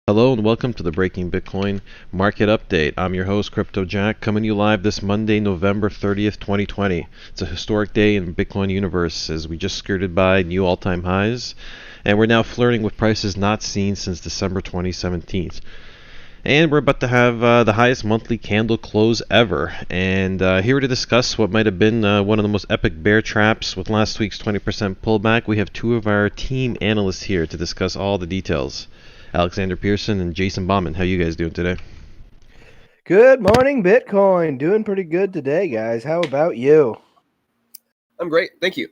Hello and welcome to the Breaking Bitcoin Market Update. I'm your host, Crypto Jack, coming to you live this Monday, November 30th, 2020. It's a historic day in Bitcoin universe as we just skirted by new all-time highs, and we're now flirting with prices not seen since December 2017. And we're about to have the highest monthly candle close ever. And here to discuss what might have been one of the most epic bear traps with last week's 20% pullback, we have two of our team analysts here to discuss all the details. Alexander Pearson and Jason Bauman. How you guys doing today? Good morning, Bitcoin. Doing pretty good today, guys. How about you? I'm great. Thank you.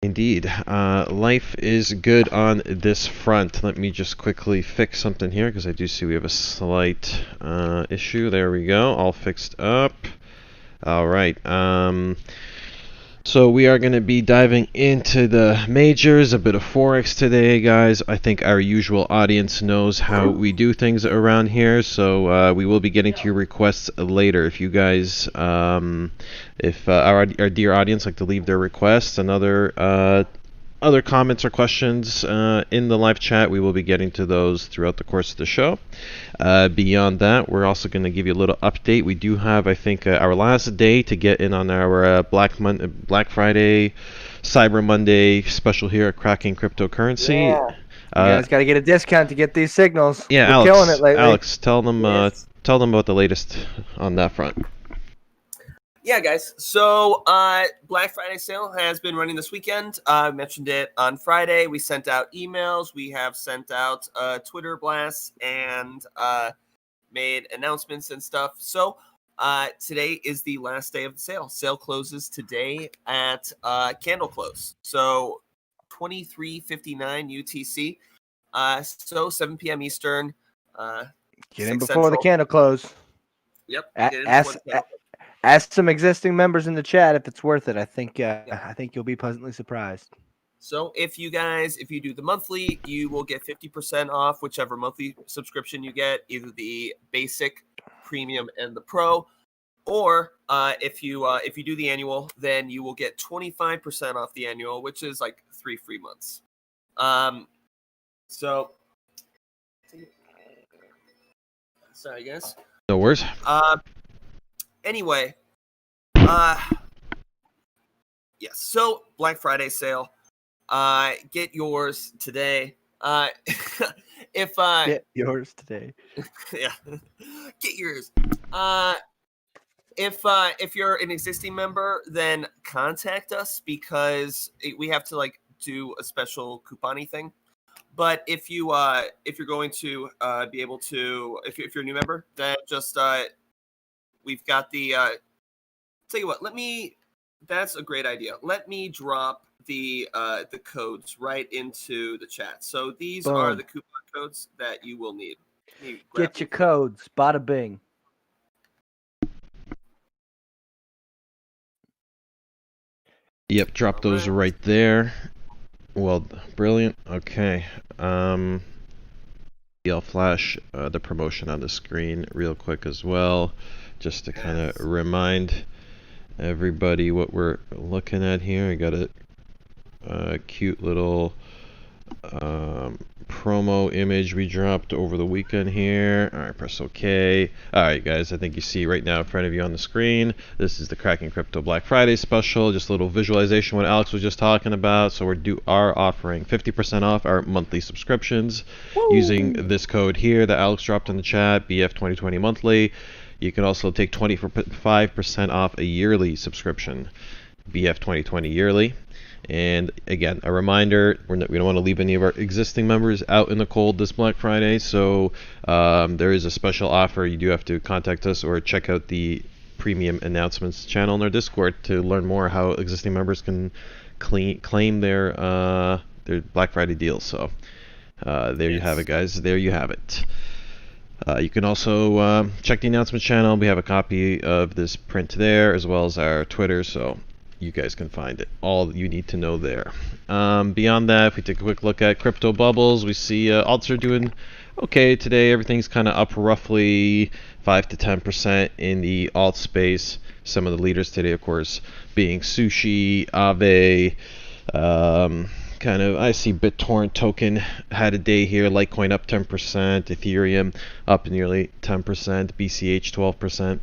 Indeed. Life is good on this front. Let me just quickly fix something here because I do see we have a slight issue. There we go. All fixed up. All right. So we are going to be diving into the majors, a bit of Forex today, guys. I think our usual audience knows how we do things around here, so we will be getting to your requests later. If you guys, if our dear audience like to leave their requests and other comments or questions in the live chat, we will be getting to those throughout the course of the show. Beyond that, we're also going to give you a little update. We do have, I think, our last day to get in on our Black Friday, Cyber Monday special here at Cracking Cryptocurrency. Yeah. You guys got to get a discount to get these signals. Yeah, We're Alex, killing it lately. Alex, tell them about the latest on that front. Yeah, guys. So Black Friday sale has been running this weekend. I mentioned it on Friday. We sent out emails. We have sent out Twitter blasts and made announcements and stuff. So today is the last day of the sale. Sale closes today at candle close. So 23:59 UTC. So 7 p.m. Eastern. Get in 6 before the Central. candle close. Yep. Get in before the candle. Ask some existing members in the chat if it's worth it. I think you'll be pleasantly surprised. So if you do the monthly, you will get 50% off whichever monthly subscription you get, either the basic, premium, and the pro. Or if you do the annual, then you will get 25% off the annual, which is like 3 free months. So sorry guys. No worries. Anyway, yes. So Black Friday sale, get yours today. Get yours today. Yeah, get yours. If you're an existing member, then contact us because we have to do a special couponing thing. But if you're going to be able to, if you're a new member, then just we've got the. Tell you what, that's a great idea. Let me drop the codes right into the chat. So these are the coupon codes that you will need. Get your codes, bada bing. Yep, drop those right there. Well, brilliant. Okay. I'll flash the promotion on the screen real quick as well, just to kind of remind everybody what we're looking at here. I got a cute little promo image we dropped over the weekend here. All right, press OK. All right, guys, I think you see right now in front of you on the screen, this is the Cracking Crypto Black Friday special. Just a little visualization what Alex was just talking about. So we are offering 50% off our monthly subscriptions. Woo! Using this code here that Alex dropped in the chat, BF2020 monthly. You can also take 25% off a yearly subscription, BF2020 yearly. And again, a reminder, we don't want to leave any of our existing members out in the cold this Black Friday, so there is a special offer. You do have to contact us or check out the premium announcements channel in our Discord to learn more how existing members can claim their Black Friday deals. So there you have it, guys. There you have it. You can also check the announcement channel. We have a copy of this print there, as well as our Twitter, so you guys can find it. All you need to know there. Beyond that, if we take a quick look at crypto bubbles, we see alts are doing okay today. Everything's kind of up roughly 5 to 10% in the alt space. Some of the leaders today, of course, being Sushi, Aave, I see BitTorrent token had a day here, Litecoin up 10%, Ethereum up nearly 10%, BCH 12%.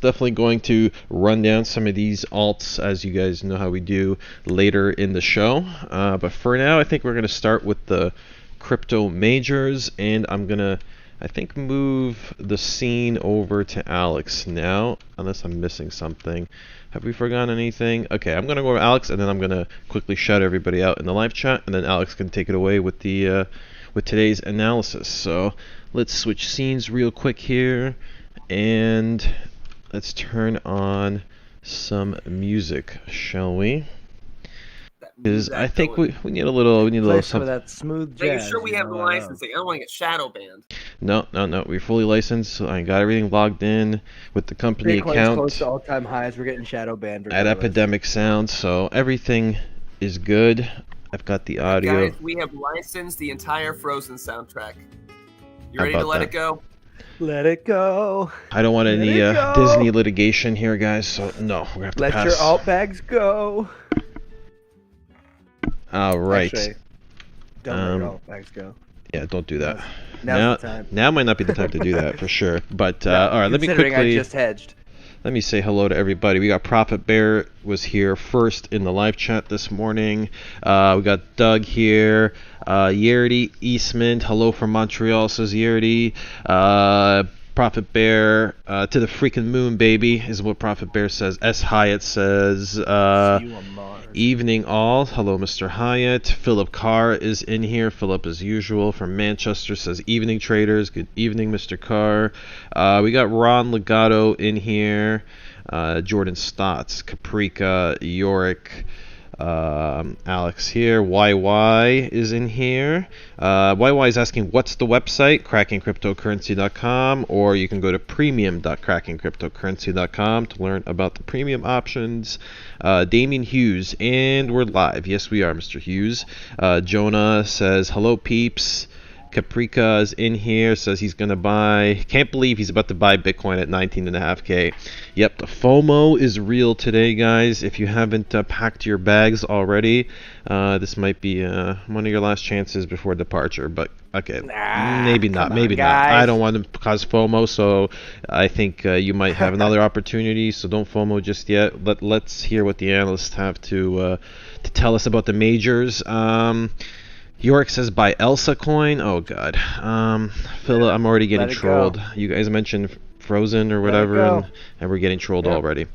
Definitely going to run down some of these alts, as you guys know how we do, later in the show. But for now, I think we're going to start with the crypto majors, and I'm going to, I think, move the scene over to Alex now, unless I'm missing something. Have we forgotten anything? Okay, I'm going to go over Alex, and then I'm going to quickly shout everybody out in the live chat, and then Alex can take it away with the with today's analysis. So let's switch scenes real quick here. And let's turn on some music, shall we? Because I think we need a little Play some something. of that smooth jazz. Making sure we have the licensing. I don't want to get shadow banned. No, we're fully licensed. So I got everything logged in with the company Bitcoin's account close to all-time highs. We're getting shadow banned at EpidemicSound, so everything is good. I've got the audio. Guys, we have licensed the entire Frozen soundtrack. You How ready to about let that? it go? Let it go. I don't want Let any it go. Disney litigation here, guys. So no, we're gonna have to Let pass. your alt bags go. All right. Actually, don't let your alt bags go. Yeah, don't do that. Now's the time. Now might not be the time to do that for sure. But No, all right, let me considering quickly. I just hedged. Let me say hello to everybody. We got Prophet Bear was here first in the live chat this morning. We got Doug here. Yerdy Eastman, hello from Montreal, says Yerdy. Prophet Bear, to the freaking moon, baby, is what Prophet Bear says. S. Hyatt says, See you on Mars. evening all. Hello, Mr. Hyatt. Philip Carr is in here. Philip, as usual, from Manchester, says evening traders. Good evening, Mr. Carr. We got Ron Legato in here. Jordan Stotts, Caprica, Yorick. Alex here. YY is in here. YY is asking, what's the website? crackingcryptocurrency.com, or you can go to premium.crackingcryptocurrency.com to learn about the premium options. Damien Hughes, and we're live. Yes, we are, Mr. Hughes. Jonah says, hello, peeps. Caprica is in here, says he's going to buy, can't believe he's about to buy Bitcoin at 19.5K. Yep, the FOMO is real today, guys. If you haven't packed your bags already, this might be one of your last chances before departure. But okay, maybe not, maybe not. I don't want to cause FOMO, so I think you might have another opportunity, so don't FOMO just yet. Let's hear what the analysts have to tell us about the majors. York says buy Elsa coin. Oh god. Phil, I'm already getting trolled. You guys mentioned Frozen or whatever, and we're getting trolled already.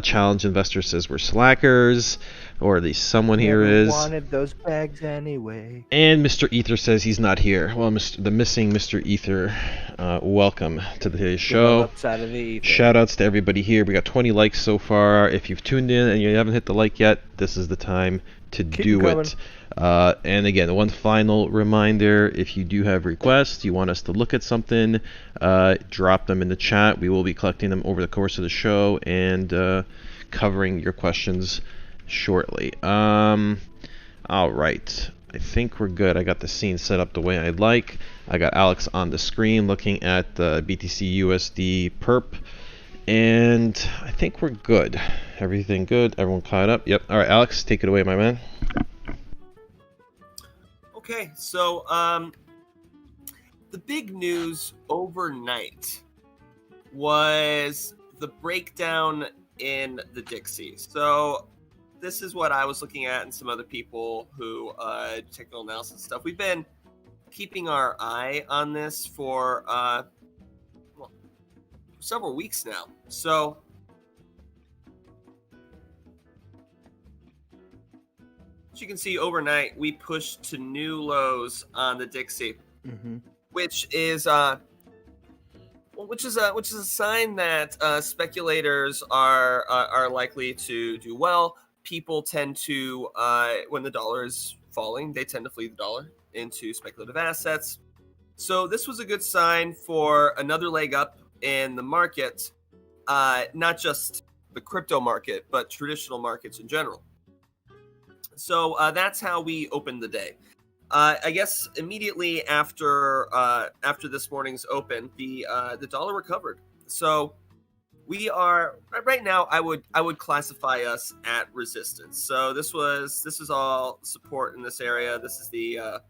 Challenge Investor says we're slackers, or at least someone here is. Wanted those bags anyway. And Mr. Ether says he's not here. Well, the missing Mr. Ether, welcome to today's show. Shout outs to everybody here. We got 20 likes so far. If you've tuned in and you haven't hit the like yet, this is the time to do it. And again, one final reminder, if you do have requests, you want us to look at something, drop them in the chat. We will be collecting them over the course of the show and covering your questions shortly. All right. I think we're good. I got the scene set up the way I'd like. I got Alex on the screen looking at the BTC USD perp. And I think we're good. Everything good? Everyone caught up? Yep. All right, Alex, take it away, my man. Okay, so the big news overnight was the breakdown in the Dixie. So this is what I was looking at and some other people who technical analysis stuff. We've been keeping our eye on this for several weeks now. So as you can see, overnight we pushed to new lows on the Dixie, which is a sign that speculators are likely to do well. People tend to when the dollar is falling, they tend to flee the dollar into speculative assets. So this was a good sign for another leg up in the market, not just the crypto market, but traditional markets in general. So that's how we opened the day. I guess immediately after this morning's open, the dollar recovered. So we are right now. I would classify us at resistance. So this is all support in this area. This is the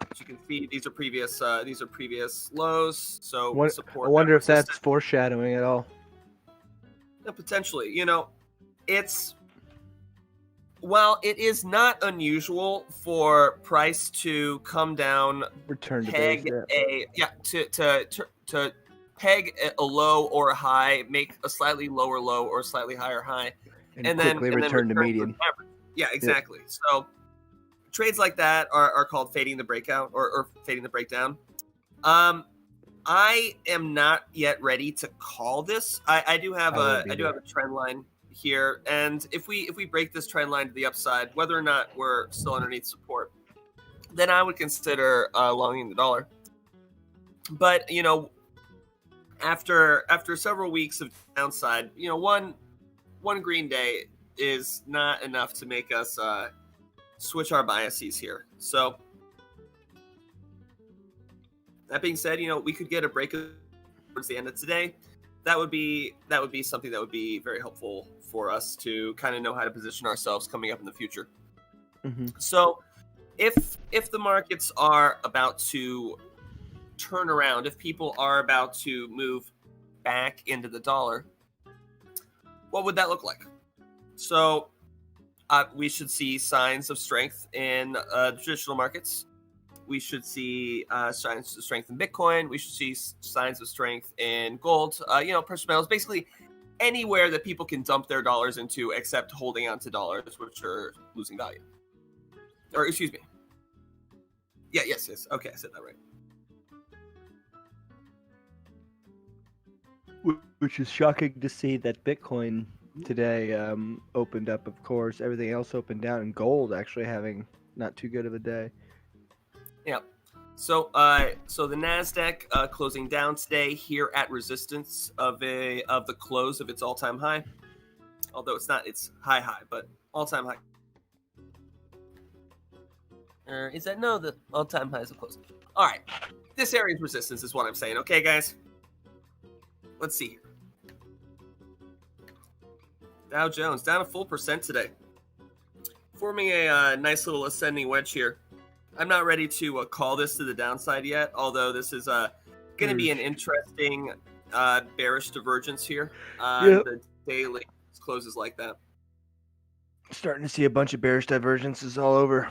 as you can see, these are previous lows. So support. I wonder if resistance. that's foreshadowing at all. Yeah, potentially. It's while it is not unusual for price to come down, Return to peg base, to peg a low or a high, make a slightly lower low or a slightly higher high, and then return to median. Average. Yeah, exactly. Yep. So trades like that are called fading the breakout or fading the breakdown. I am not yet ready to call this. I do have a trend line here, and if we break this trend line to the upside, whether or not we're still underneath support, then I would consider longing the dollar. But after several weeks of downside, one green day is not enough to make us switch our biases here. So that being said, we could get a break towards the end of today. That would be something that would be very helpful for us to kind of know how to position ourselves coming up in the future. Mm-hmm. So if the markets are about to turn around, if people are about to move back into the dollar, what would that look like? So we should see signs of strength in traditional markets. We should see signs of strength in Bitcoin. We should see signs of strength in gold. Precious metals, basically anywhere that people can dump their dollars into, except holding on to dollars, which are losing value. Or excuse me. Yeah. Yes. Okay, I said that right. Which is shocking to see that Bitcoin today opened up. Of course, everything else opened down, and gold actually having not too good of a day. Yeah. So the Nasdaq closing down today here at resistance of the close of its all-time high. Although it's high, but all-time high. Or is that no? The all-time high is the close. All right. This area's resistance is what I'm saying. Okay, guys. Let's see here. Dow Jones down a full percent today, forming a nice little ascending wedge here. I'm not ready to call this to the downside yet, although this is going to be an interesting bearish divergence here. The daily closes like that. Starting to see a bunch of bearish divergences all over.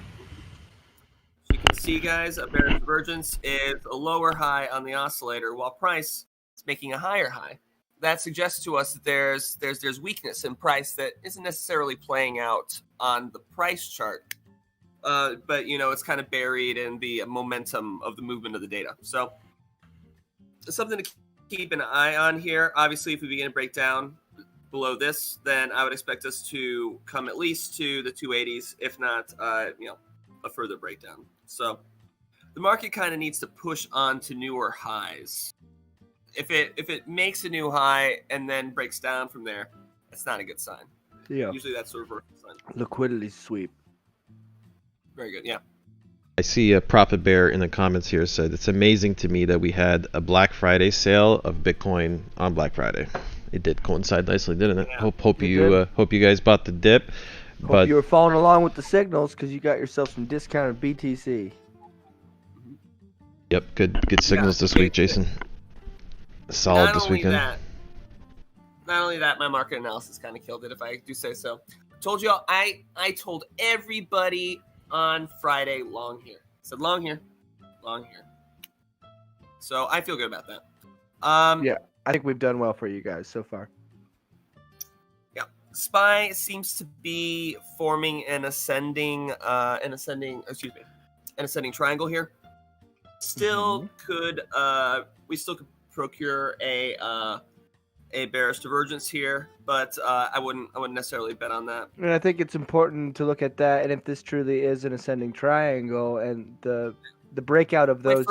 You can see, guys, a bearish divergence is a lower high on the oscillator, while price is making a higher high. That suggests to us that there's weakness in price that isn't necessarily playing out on the price chart. But it's kind of buried in the momentum of the movement of the data. So something to keep an eye on here. Obviously, if we begin to break down below this, then I would expect us to come at least to the 280s, if not, a further breakdown. So the market kind of needs to push on to newer highs. If it makes a new high and then breaks down from there, it's not a good sign. Yeah. Usually that's a reversal sign. Liquidity sweep. Very good, yeah. I see a Profit Bear in the comments here said, it's amazing to me that we had a Black Friday sale of Bitcoin on Black Friday. It did coincide nicely, didn't it? Yeah. Hope you guys bought the dip. Hope you were following along with the signals because you got yourself some discounted BTC. Yep, good signals this week, Jason. Solid this weekend. Not only that, my market analysis kind of killed it, if I do say so. Told you all, I told everybody on Friday long here. I said long here. So I feel good about that. Yeah, I think we've done well for you guys so far. Yeah, SPY seems to be forming an ascending triangle here. Still could procure a bearish divergence here, but I wouldn't necessarily bet on that. And I think it's important to look at that, and if this truly is an ascending triangle, and the breakout of those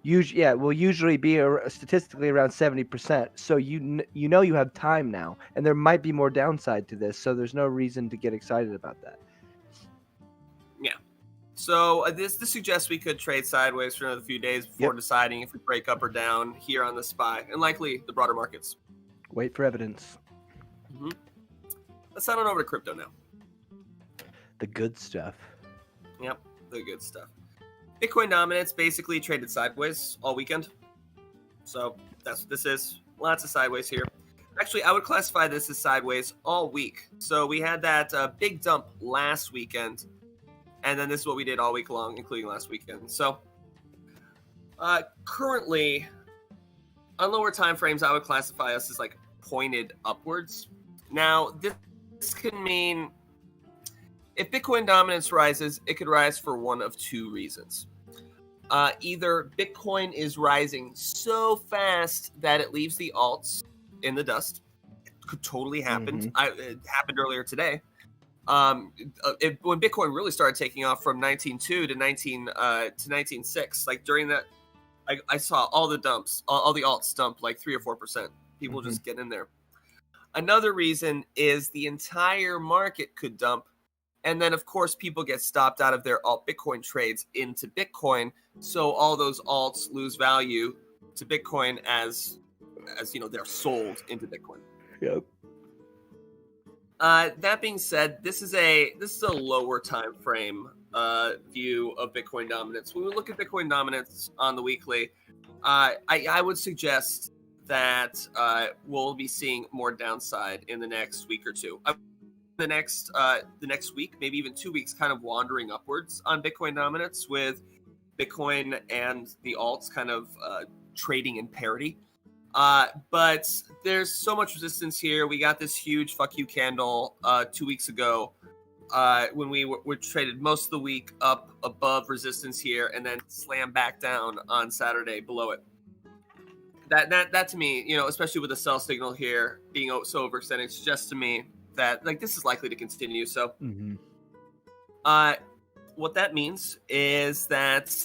will usually be statistically around 70%. So you have time now, and there might be more downside to this, so there's no reason to get excited about that. Yeah. So this suggests we could trade sideways for another few days before deciding if we break up or down here on the SPY, and likely the broader markets. Wait for evidence. Mm-hmm. Let's head on over to crypto now. The good stuff. Yep, the good stuff. Bitcoin dominance basically traded sideways all weekend. So that's what this is. Lots of sideways here. Actually, I would classify this as sideways all week. So we had that big dump last weekend. And then this is what we did all week long, including last weekend. So currently, on lower time frames, I would classify us as like pointed upwards. Now, this can mean if Bitcoin dominance rises, it could rise for one of two reasons. Either Bitcoin is rising so fast that it leaves the alts in the dust. It could totally happen. Mm-hmm. It happened earlier today. When Bitcoin really started taking off from 19.2 to 19.6, like during that, I saw all the dumps, all the alts dump like 3 or 4%. People just get in there. Another reason is the entire market could dump. And then, of course, people get stopped out of their alt Bitcoin trades into Bitcoin. So all those alts lose value to Bitcoin as you know, they're sold into Bitcoin. Yep. That being said, this is a lower time frame view of Bitcoin dominance. When we look at Bitcoin dominance on the weekly, I would suggest that we'll be seeing more downside in the next week or two. The next week, maybe even 2 weeks, kind of wandering upwards on Bitcoin dominance, with Bitcoin and the alts kind of trading in parity. But there's so much resistance here. We got this huge fuck you candle 2 weeks ago when we were traded most of the week up above resistance here, and then slammed back down on Saturday below it. That to me, you know, especially with the sell signal here being so overextended, suggests to me that like this is likely to continue. So what that means is that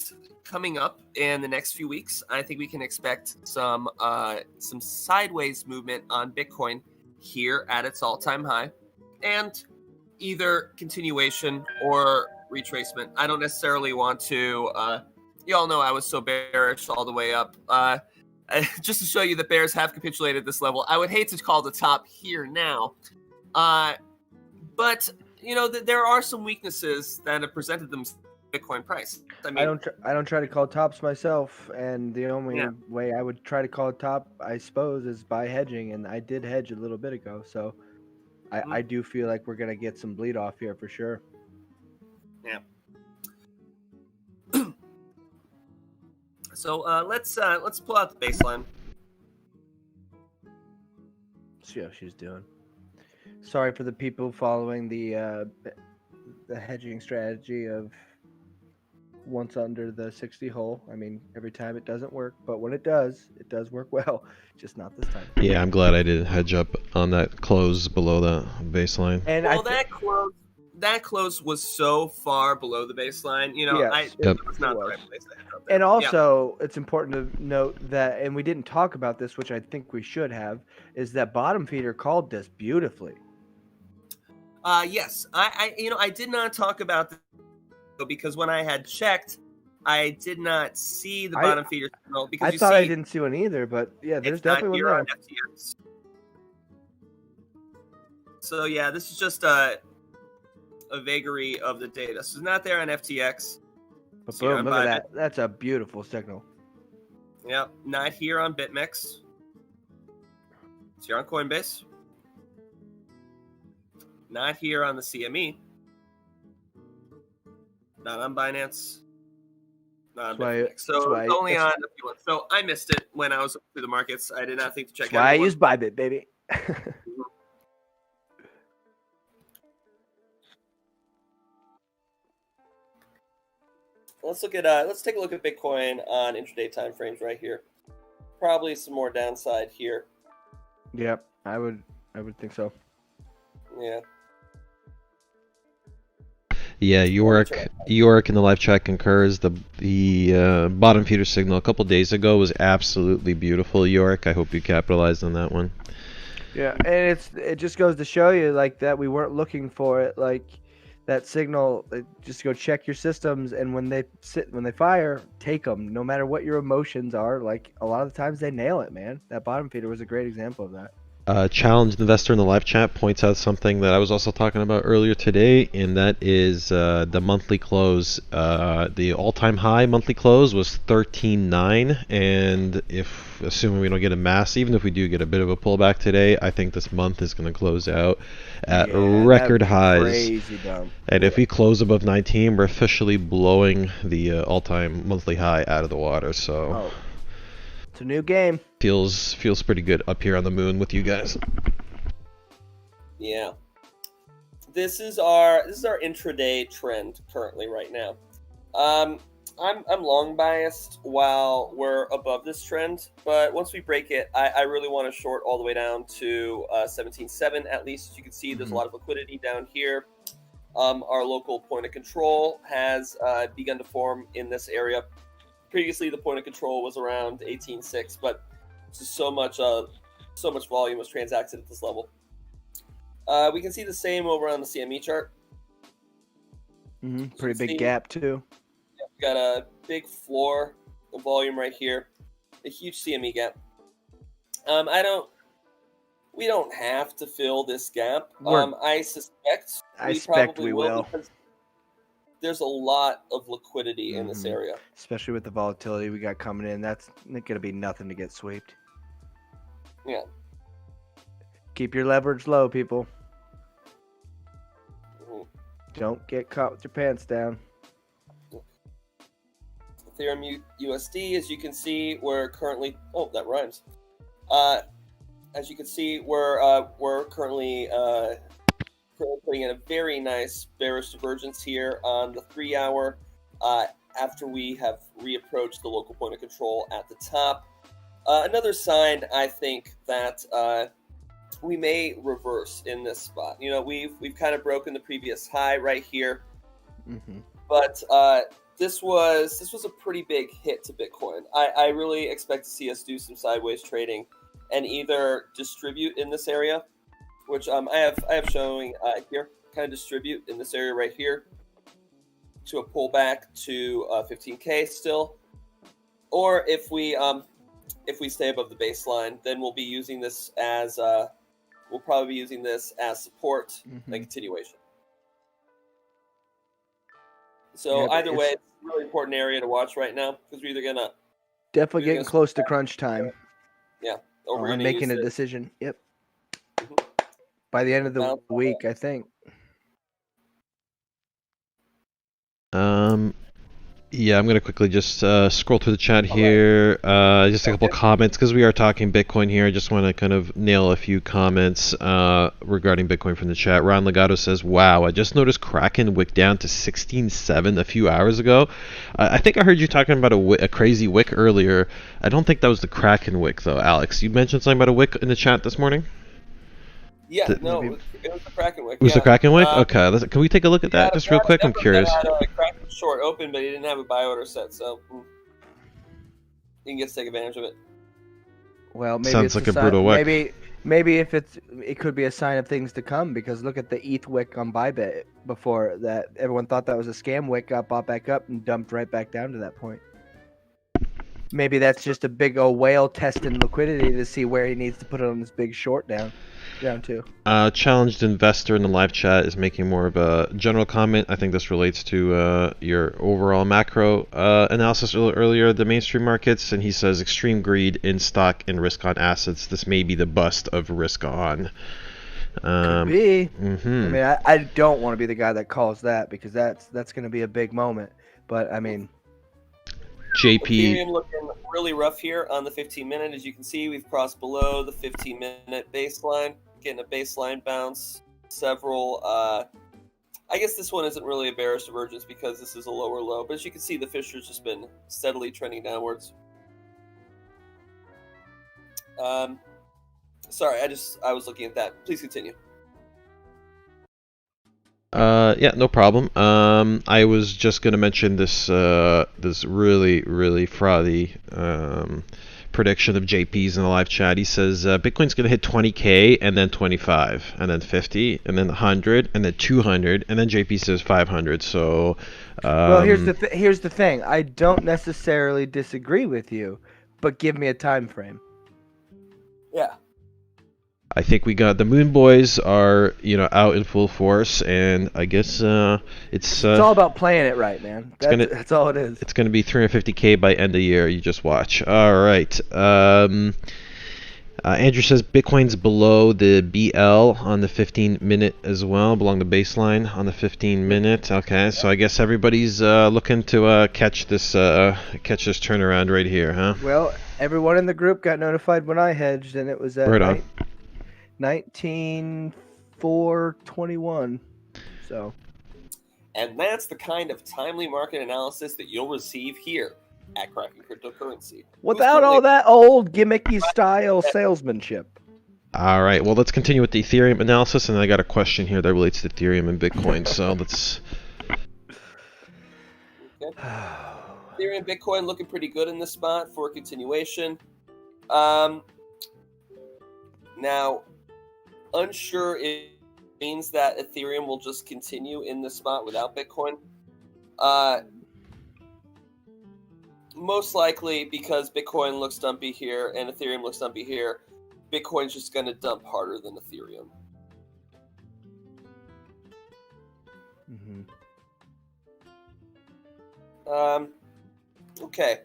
coming up in the next few weeks, I think we can expect some sideways movement on Bitcoin here at its all-time high, and either continuation or retracement. I don't necessarily want to you all know I was so bearish all the way up. Just to show you that bears have capitulated at this level, I would hate to call the top here now. But you know, there are some weaknesses that have presented themselves in the Bitcoin price. I mean, I don't try to call tops myself, and the only way I would try to call a top, I suppose, is by hedging, and I did hedge a little bit ago, so I do feel like we're gonna get some bleed off here for sure. Yeah. So let's pull out the baseline. See how she's doing. Sorry for the people following the hedging strategy of once under the 60 hole. I mean, every time it doesn't work, but when it does work well. Just not this time. Yeah, I'm glad I didn't hedge up on that close below the baseline. And well, that close was so far below the baseline. You know, yes, it was not the right place to hedge up there. And also, it's important to note that, and we didn't talk about this, which I think we should have, is that bottom feeder called this beautifully. Yes, I did not talk about this because when I had checked, I did not see the bottom feeder signal, because I didn't see one either, but yeah, there's definitely one there. On FTX. So yeah, this is just a vagary of the data. So it's not there on FTX. But boom, look at that. That's a beautiful signal. Yep, not here on BitMEX. It's here on Coinbase. Not here on the CME. Not on Binance. Not on BitMEX. So it's only on a few ones. So I missed it when I was through the markets. I did not think to check out. That's why I use ByBit, baby. Let's take a look at Bitcoin on intraday time frames right here. Probably some more downside here. Yep, I would think so. Yeah. Yeah, York in the live chat concurs. The bottom feeder signal a couple days ago was absolutely beautiful, York. I hope you capitalized on that one. Yeah, and it just goes to show you like that we weren't looking for it, like that signal. Just go check your systems, and when they fire, take them. No matter what your emotions are, like a lot of the times they nail it, man. That bottom feeder was a great example of that. Challenged investor in the live chat points out something that I was also talking about earlier today, and that is the monthly close. The all-time high monthly close was 13.9, and if assuming we don't get a mass, even if we do get a bit of a pullback today, I think this month is going to close out at record highs. Crazy dumb. And if we close above 19, we're officially blowing the all-time monthly high out of the water. So. Oh. It's a new game. Feels pretty good up here on the moon with you guys. Yeah. This is our intraday trend currently right now. I'm long biased while we're above this trend, but once we break it, I really want to short all the way down to 17.7 at least. As you can see, there's a lot of liquidity down here. Our local point of control has begun to form in this area. Previously, the point of control was around 18.6, but just so much volume was transacted at this level. We can see the same over on the CME chart. Pretty big gap too. Yeah, we got a big floor of volume right here, a huge CME gap. We don't have to fill this gap. I suspect we will. Because there's a lot of liquidity in this area. Especially with the volatility we got coming in. That's going to be nothing to get swept. Yeah. Keep your leverage low, people. Don't get caught with your pants down. Ethereum USD, as you can see, we're currently... Oh, that rhymes. As you can see, we're currently putting in a very nice bearish divergence here on the 3-hour after we have reapproached the local point of control at the top. Another sign, I think, that we may reverse in this spot. You know, we've kind of broken the previous high right here, but this was a pretty big hit to Bitcoin. I really expect to see us do some sideways trading and either distribute in this area, which I have showing here, kind of distribute in this area right here to a pullback to 15K still, or if we stay above the baseline, then we'll be using this as we'll probably be using this as support and continuation. So either way, it's a really important area to watch right now because we're either gonna definitely getting close to crunch time. Yeah, or we're I'm making a decision. Yep. By the end of the week, I think. Yeah, I'm going to quickly just scroll through the chat here. Just a couple comments because we are talking Bitcoin here. I just want to kind of nail a few comments regarding Bitcoin from the chat. Ron Legato says, wow, I just noticed Kraken wick down to 16.7 a few hours ago. I think I heard you talking about a crazy wick earlier. I don't think that was the Kraken wick, though, Alex. You mentioned something about a wick in the chat this morning? Yeah, it was the Kraken wick. It was the Kraken wick? Okay, can we take a look at that just real quick? I'm curious. Kraken short open, but he didn't have a buy order set, so you can get to take advantage of it. Well, maybe sounds like a brutal wick. Maybe if it could be a sign of things to come, because look at the ETH wick on ByBit before that. Everyone thought that was a scam wick, got bought back up and dumped right back down to that point. Maybe that's just a big old whale testing liquidity to see where he needs to put it on this big short down to. Challenged investor in the live chat is making more of a general comment. I think this relates to your overall macro analysis earlier, the mainstream markets, and he says extreme greed in stock and risk on assets. This may be the bust of risk on. Could be. I mean, I don't want to be the guy that calls that because that's going to be a big moment. But I mean, JP. Ethereum looking really rough here on the 15-minute. As you can see, we've crossed below the 15-minute baseline, getting a baseline bounce. Several, I guess this one isn't really a bearish divergence because this is a lower low. But as you can see, the Fisher's just been steadily trending downwards. Sorry, I was looking at that. Please continue. Yeah, no problem. I was just gonna mention this this really frothy prediction of JP's in the live chat. He says Bitcoin's gonna hit 20K and then 25 and then 50 and then 100 and then 200 and then JP says 500. So well, here's the thing. I don't necessarily disagree with you, but give me a time frame. Yeah. I think we got the Moon Boys are, out in full force, and I guess It's all about playing it right, man. That's all it is. It's gonna be 350K by end of year. You just watch. All right. Andrew says Bitcoin's below the BL on the 15-minute as well, below the baseline on the 15-minute. Okay, so I guess everybody's looking to catch this turnaround right here, huh? Well, everyone in the group got notified when I hedged, and it was at Right on. 19,421. So. And that's the kind of timely market analysis that you'll receive here at Kraken Cryptocurrency. Without all that old gimmicky style salesmanship. All right, well, let's continue with the Ethereum analysis, and I got a question here that relates to Ethereum and Bitcoin, so let's... Okay. Ethereum and Bitcoin looking pretty good in this spot for continuation. Now, unsure it means that Ethereum will just continue in this spot without Bitcoin. Most likely because Bitcoin looks dumpy here and Ethereum looks dumpy here, Bitcoin's just going to dump harder than Ethereum. Okay.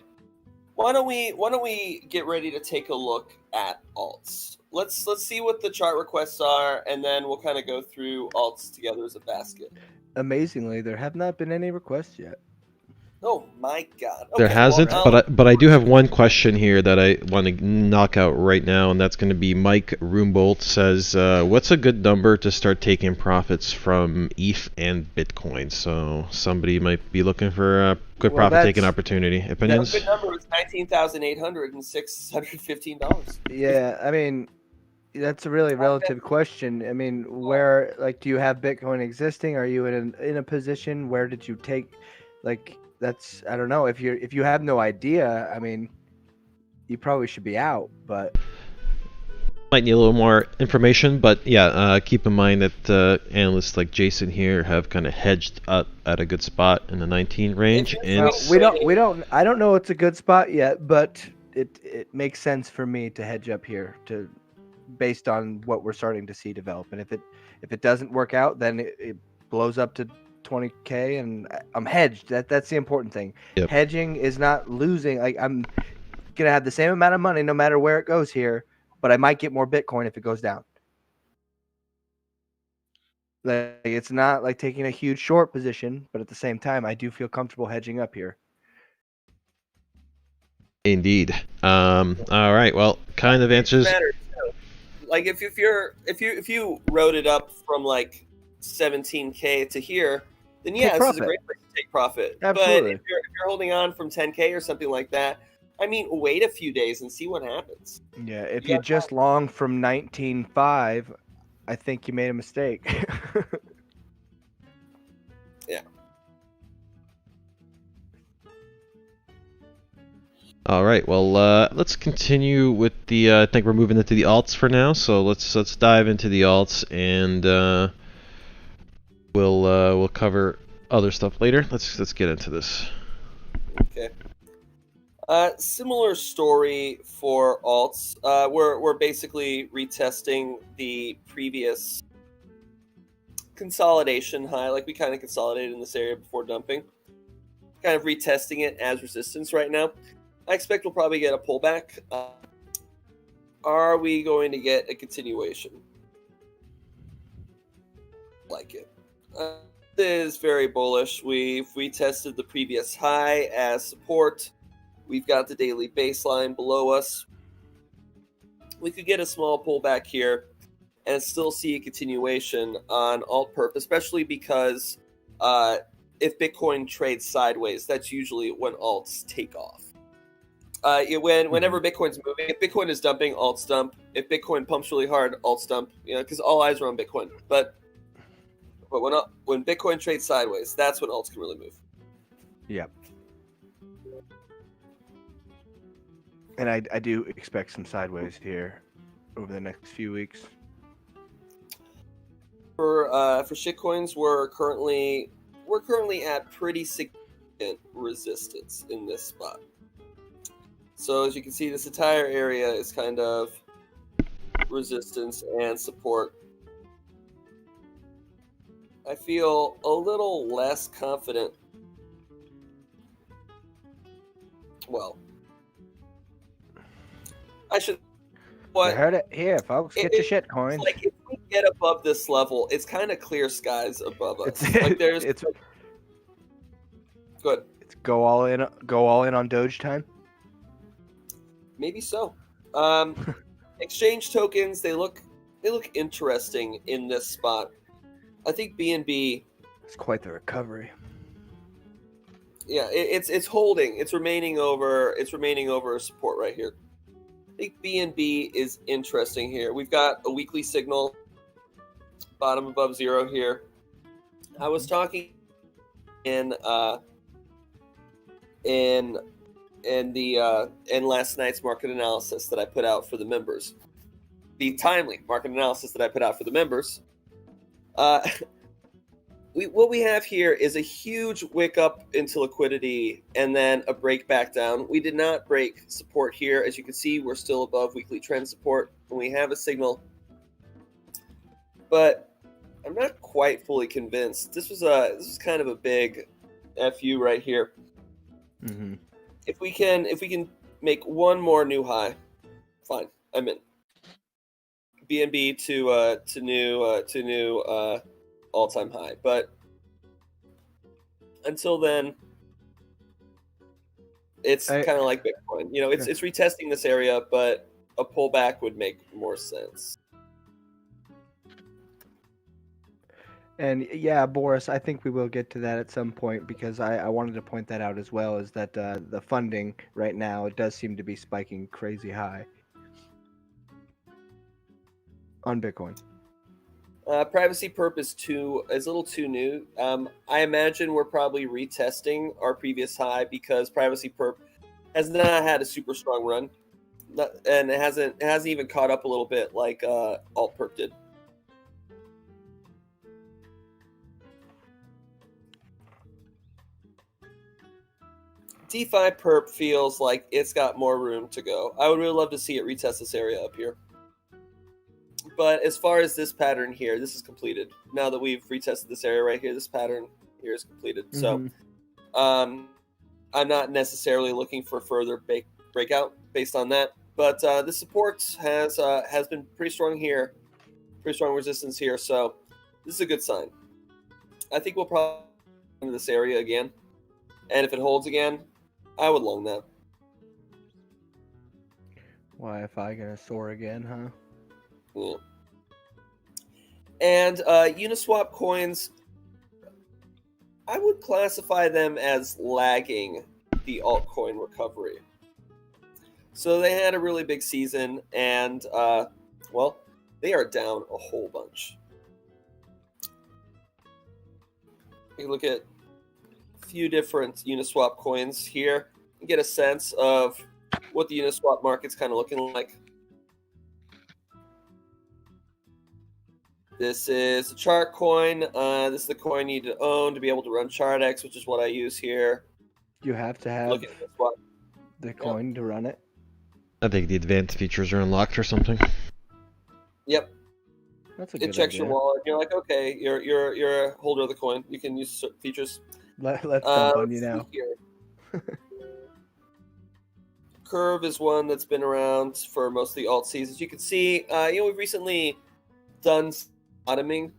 Why don't we get ready to take a look at alts? Let's see what the chart requests are, and then we'll kind of go through alts together as a basket. Amazingly, there have not been any requests yet. Oh my God! Okay, there hasn't, well, but I do have one question here that I want to knock out right now, and that's going to be Mike Roombolt says, what's a good number to start taking profits from ETH and Bitcoin? So somebody might be looking for a good profit-taking opportunity. Opinions? A good number is $19,806.15. Yeah, I mean, that's a really relative question. I mean, where, like, do you have Bitcoin existing? Are you in a position? Where did you take, like? That's, I don't know. If you have no idea, I mean, you probably should be out, but might need a little more information, but yeah, keep in mind that analysts like Jason here have kind of hedged up at a good spot in the 19 range. And I don't know it's a good spot yet, but it makes sense for me to hedge up here based on what we're starting to see develop. And if it doesn't work out, then it blows up to 20K, and I'm hedged. That's the important thing. Yep. Hedging is not losing. Like, I'm gonna have the same amount of money no matter where it goes here, but I might get more Bitcoin if it goes down. Like, it's not like taking a huge short position, but at the same time, I do feel comfortable hedging up here. Indeed. All right. Well, kind of answers. Like if you wrote it up from like 17K to here, then yeah, this is a great place to take profit. Absolutely. But if you're holding on from 10K or something like that, I mean, wait a few days and see what happens. Yeah, if you just long from 19.5, I think you made a mistake. Yeah. All right. Well, let's continue with the. I think we're moving into the alts for now. So let's dive into the alts, and we'll cover other stuff later. Let's get into this. Okay. Similar story for alts. We're basically retesting the previous consolidation high. Like, we kind of consolidated in this area before dumping. Kind of retesting it as resistance right now. I expect we'll probably get a pullback. Are we going to get a continuation? Like it. This is very bullish. We tested the previous high as support. We've got the daily baseline below us. We could get a small pullback here and still see a continuation on alt perp, especially because if Bitcoin trades sideways, that's usually when alts take off. Whenever Bitcoin's moving, if Bitcoin is dumping, alts dump. If Bitcoin pumps really hard, alts dump. Because all eyes are on Bitcoin. But when Bitcoin trades sideways, that's when alts can really move. Yep. And I do expect some sideways here over the next few weeks. For shitcoins, we're currently at pretty significant resistance in this spot. So as you can see, this entire area is kind of resistance and support. I feel a little less confident. Well, I should. You heard it here, folks. Get your shit coins. Like if we get above this level, it's kind of clear skies above us. Like there's. It's good. It's go all in on Doge time. Maybe so. Exchange tokens, they look interesting in this spot. I think BNB. It's quite the recovery. Yeah, it's holding. It's remaining over support right here. I think BNB is interesting here. We've got a weekly signal, bottom above zero here. I was talking in last night's market analysis that I put out for the members. The timely market analysis that I put out for the members. What we have here is a huge wick up into liquidity and then a break back down. We did not break support here. As you can see, we're still above weekly trend support and we have a signal. But I'm not quite fully convinced. This was kind of a big FU right here. Mm-hmm. If we can make one more new high, fine. I'm in. BNB to new all-time high, but until then, it's kind of like Bitcoin. You know, it's retesting this area, but a pullback would make more sense. And yeah, Boris, I think we will get to that at some point because I wanted to point that out as well. Is that the funding right now, it does seem to be spiking crazy high on Bitcoin. Privacy perp is a little too new. I imagine we're probably retesting our previous high because privacy perp has not had a super strong run, and it hasn't even caught up a little bit like alt perp did. DeFi perp feels like it's got more room to go. I would really love to see it retest this area up here. But as far as this pattern here, this is completed. Now that we've retested this area right here, this pattern here is completed. Mm-hmm. So I'm not necessarily looking for further breakout based on that. But the support has been pretty strong here. Pretty strong resistance here. So this is a good sign. I think we'll probably into this area again. And if it holds again, I would long that. YFI gonna soar again, huh? Yeah. And Uniswap coins, I would classify them as lagging the altcoin recovery. So they had a really big season, and well, they are down a whole bunch. You look at a few different Uniswap coins here and get a sense of what the Uniswap market's kind of looking like. This is a chart coin. This is the coin you need to own to be able to run ChartX, which is what I use here. You have to have the coin to run it. I think the advanced features are unlocked or something. Yep. That's a good It checks idea. your wallet. You're like, okay, you're a holder of the coin. You can use features. Let's dump on you now. Curve is one that's been around for most of the alt seasons. You can see, we've recently done bottoming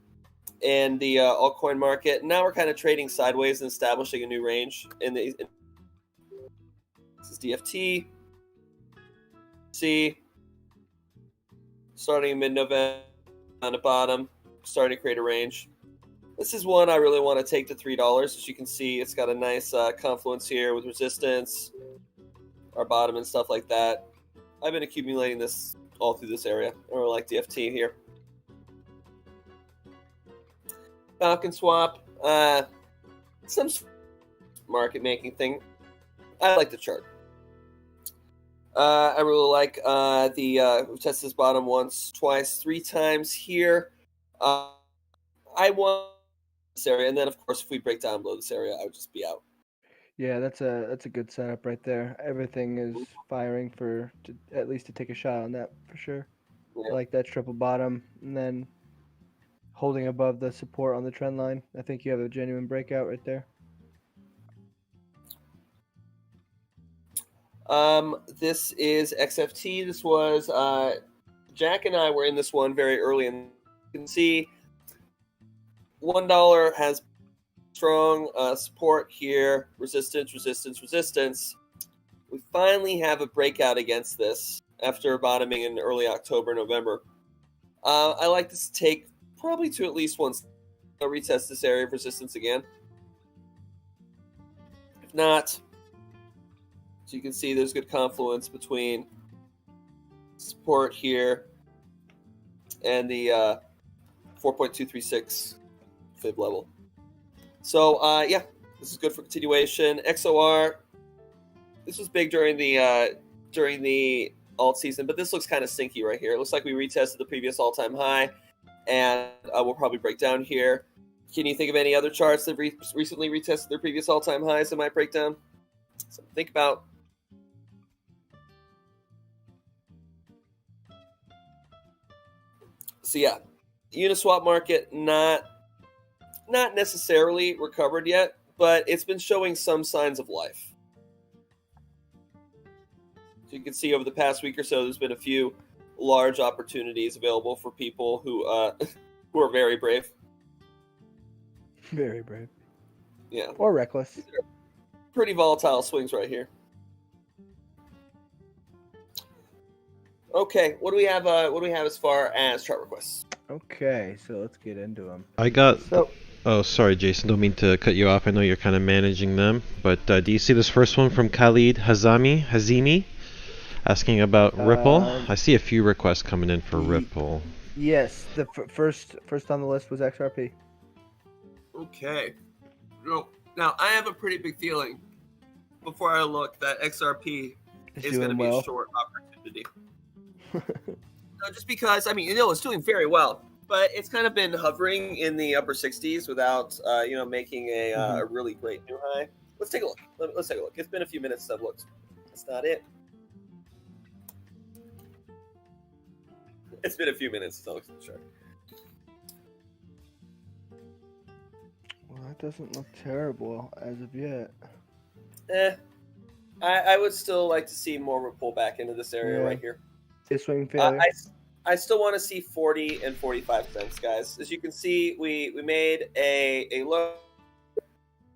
in the altcoin market. Now we're kind of trading sideways and establishing a new range. This is DFT. See, starting in mid-November on the bottom, starting to create a range. This is one I really want to take to $3. As you can see, it's got a nice confluence here with resistance, our bottom and stuff like that. I've been accumulating this all through this area, or like DFT here. Falcon Swap, some market making thing. I like the chart. I really like we tested this bottom once, twice, 3 times here. I want this area, and then of course if we break down below this area, I would just be out. Yeah, that's a good setup right there. Everything is firing at least to take a shot on that for sure. I like that triple bottom, and then holding above the support on the trend line. I think you have a genuine breakout right there. This is XFT. This was Jack and I were in this one very early, and you can see $1 has strong support here, resistance, resistance, resistance. We finally have a breakout against this after bottoming in early October, November. I like this to take probably to at least once retest this area of resistance again. If not, so you can see there's good confluence between support here and the 4.236 fib level. So yeah, this is good for continuation. XOR, this was big during the alt season, but this looks kind of stinky right here. It looks like we retested the previous all-time high, and we'll probably break down here. Can you think of any other charts that recently retested their previous all-time highs that might break down? Something to think about. So yeah, Uniswap market not necessarily recovered yet, but it's been showing some signs of life. So you can see over the past week or so, there's been a few large opportunities available for people who who are very brave. Very brave. Yeah. Or reckless. Pretty volatile swings right here. Okay, what do we have? What do we have as far as chart requests? Okay, so let's get into them. I got. So, Oh, sorry, Jason. Don't mean to cut you off. I know you're kind of managing them, but do you see this first one from Khalid Hazimi, asking about Ripple? I see a few requests coming in for Ripple. Yes, the first on the list was XRP. Okay. Now I have a pretty big feeling before I look that XRP is going to be a short opportunity. Just because, I mean, it's doing very well, but it's kind of been hovering in the upper 60s without, making a really great new high. Let's take a look. Let's take a look. It's been a few minutes since I've looked. That's not it. It's been a few minutes since I looked at the chart. Well, that doesn't look terrible as of yet. I would still like to see more of a pullback into this area right here. Swing failure. I still want to see 40 and 45 cents, guys. As you can see, we made a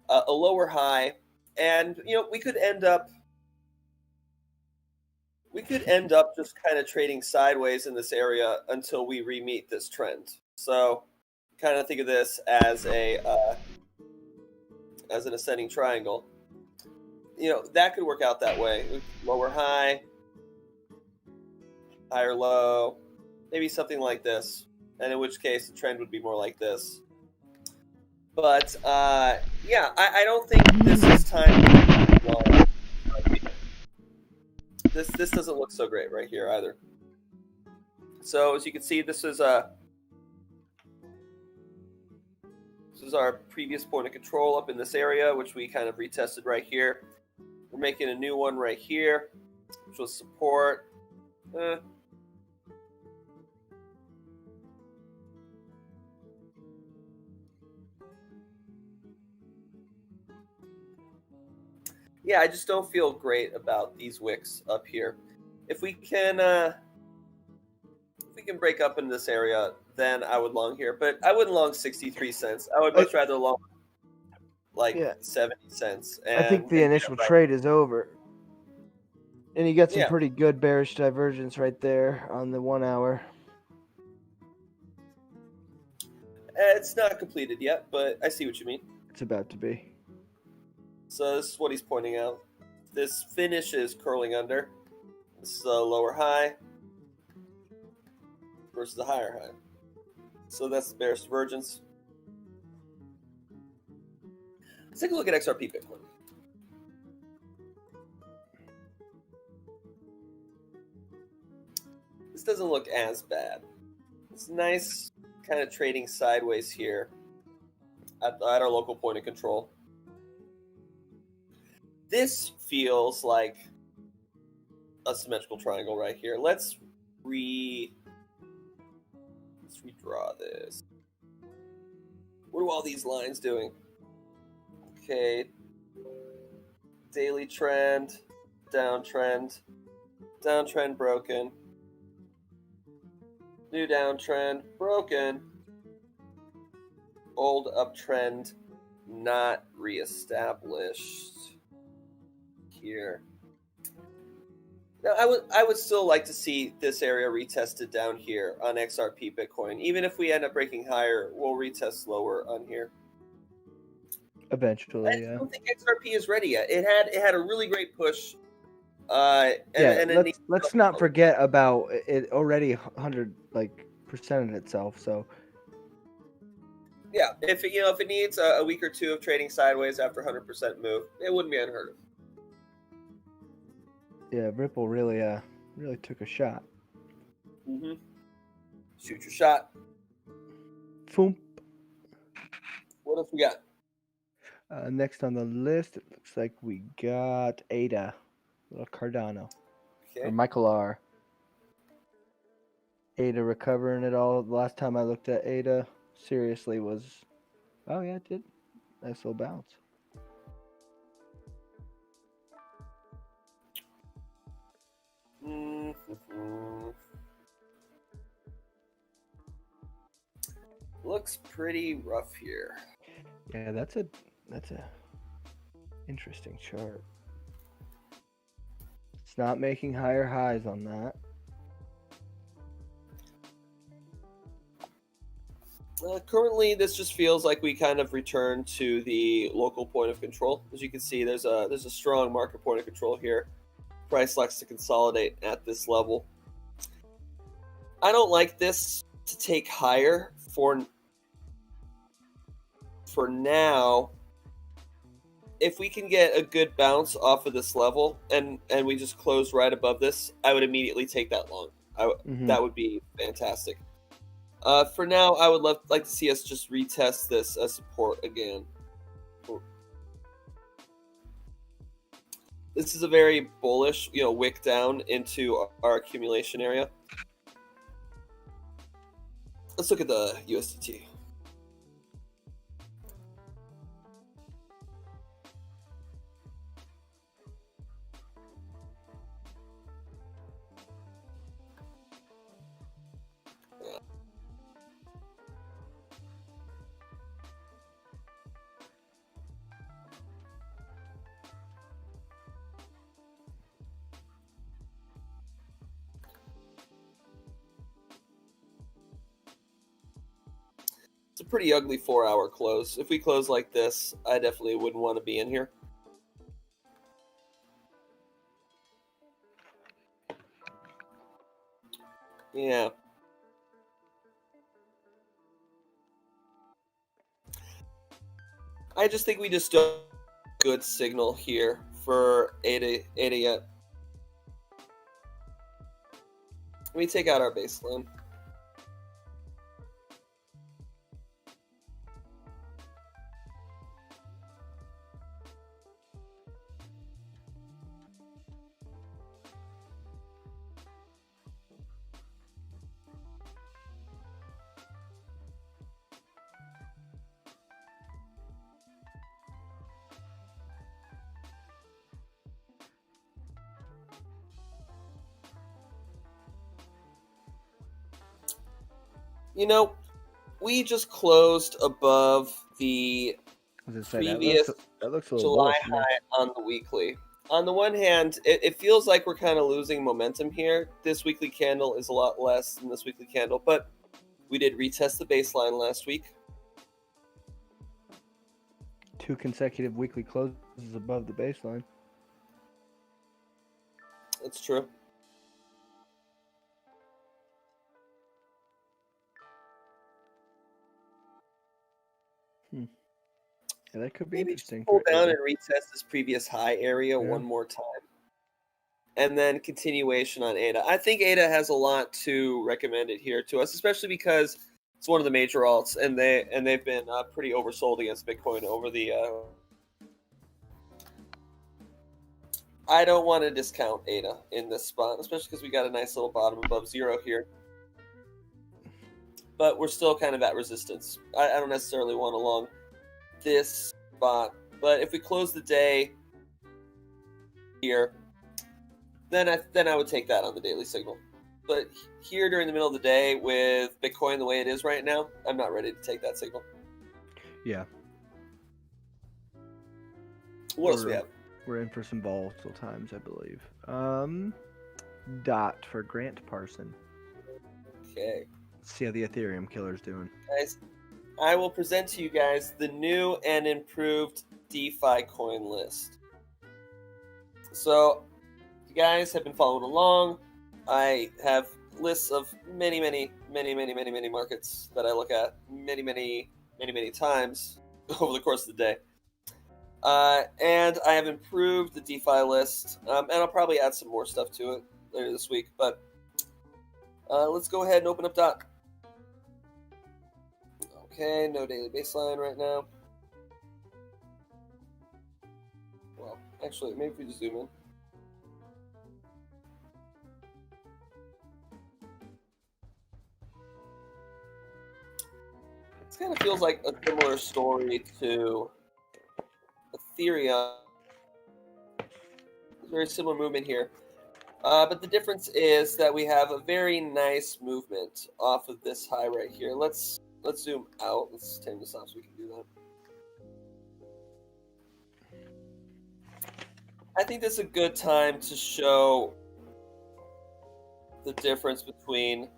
lower high, and we could end up just kind of trading sideways in this area until we re-meet this trend. So kind of think of this as an ascending triangle. That could work out that way. Lower high, higher low, maybe something like this. And in which case the trend would be more like this. But yeah, I don't think this is time. This doesn't look so great right here either. So as you can see, this is our previous point of control up in this area, which we kind of retested right here. We're making a new one right here, which was support. Yeah, I just don't feel great about these wicks up here. If we can break up in this area, then I would long here. But I wouldn't long 63 cents. I would much rather long 70 cents. I think the initial trade is over. And you got some pretty good bearish divergence right there on the 1 hour. It's not completed yet, but I see what you mean. It's about to be. So this is what he's pointing out. This finish is curling under. This is a lower high versus a higher high. So that's the bearish divergence. Let's take a look at XRP Bitcoin. This doesn't look as bad. It's nice kind of trading sideways here at our local point of control. This feels like a symmetrical triangle right here. Let's Let's redraw this. What are all these lines doing? Okay. Daily trend, downtrend, downtrend broken, new downtrend broken, old uptrend not reestablished here. Now, I would still like to see this area retested down here on XRP Bitcoin. Even if we end up breaking higher, we'll retest lower on here. Eventually, I don't think XRP is ready yet. It had a really great push. Let's not forget about it. Already 100% itself. So yeah, if it needs a week or two of trading sideways after 100% move, it wouldn't be unheard of. Yeah, Ripple really took a shot. Mm-hmm. Shoot your shot. Foom. What else we got? Next on the list, it looks like we got ADA, little Cardano, Okay. or Michael R. ADA recovering it all. The last time I looked at ADA, seriously, was, oh yeah, it did. Nice little bounce. Mm-hmm. Looks pretty rough here. Yeah, that's a interesting chart. It's not making higher highs on that. Currently, this just feels like we kind of returned to the local point of control. As you can see, there's a strong market point of control here. Price likes to consolidate at this level. I don't like this to take higher for now. If we can get a good bounce off of this level and we just close right above this, I would immediately take that long. That would be fantastic. For now, I would like to see us just retest this as support again. This is a very bullish, wick down into our accumulation area. Let's look at the USDT. It's a pretty ugly 4-hour close. If we close like this, I definitely wouldn't want to be in here. Yeah. I just think we just don't have a good signal here for ADA yet. Let me take out our baseline. We just closed above the previous that looks a little July bullish, high on the weekly. On the one hand, it feels like we're kind of losing momentum here. This weekly candle is a lot less than this weekly candle, but we did retest the baseline last week. 2 consecutive weekly closes above the baseline. That's true. Yeah, that could be Maybe interesting. just pull down and retest this previous high area one more time. And then continuation on ADA. I think ADA has a lot to recommend it here to us, especially because it's one of the major alts, and they've been pretty oversold against Bitcoin over the. I don't want to discount ADA in this spot, especially because we got a nice little bottom above zero here. but we're still kind of at resistance. I don't necessarily want along this spot, but if we close the day here, then I would take that on the daily signal. But here during the middle of the day with Bitcoin the way it is right now, I'm not ready to take that signal. Yeah. What else we have? We're in for some volatile times, I believe. Dot for Grant Parson. Okay. Let's see how the Ethereum killer's doing. Guys, I will present to you guys the new and improved DeFi coin list. So, you guys have been following along. I have lists of many markets that I look at many times over the course of the day. And I have improved the DeFi list, and I'll probably add some more stuff to it later this week. But let's go ahead and open up Dot. Okay, no daily baseline right now. Well, actually, maybe if we just zoom in. It kind of feels like a similar story to Ethereum. Very similar movement here. But the difference is that we have a very nice movement off of this high right here. Let's zoom out. Let's turn this off so we can do that. I think this is a good time to show the difference between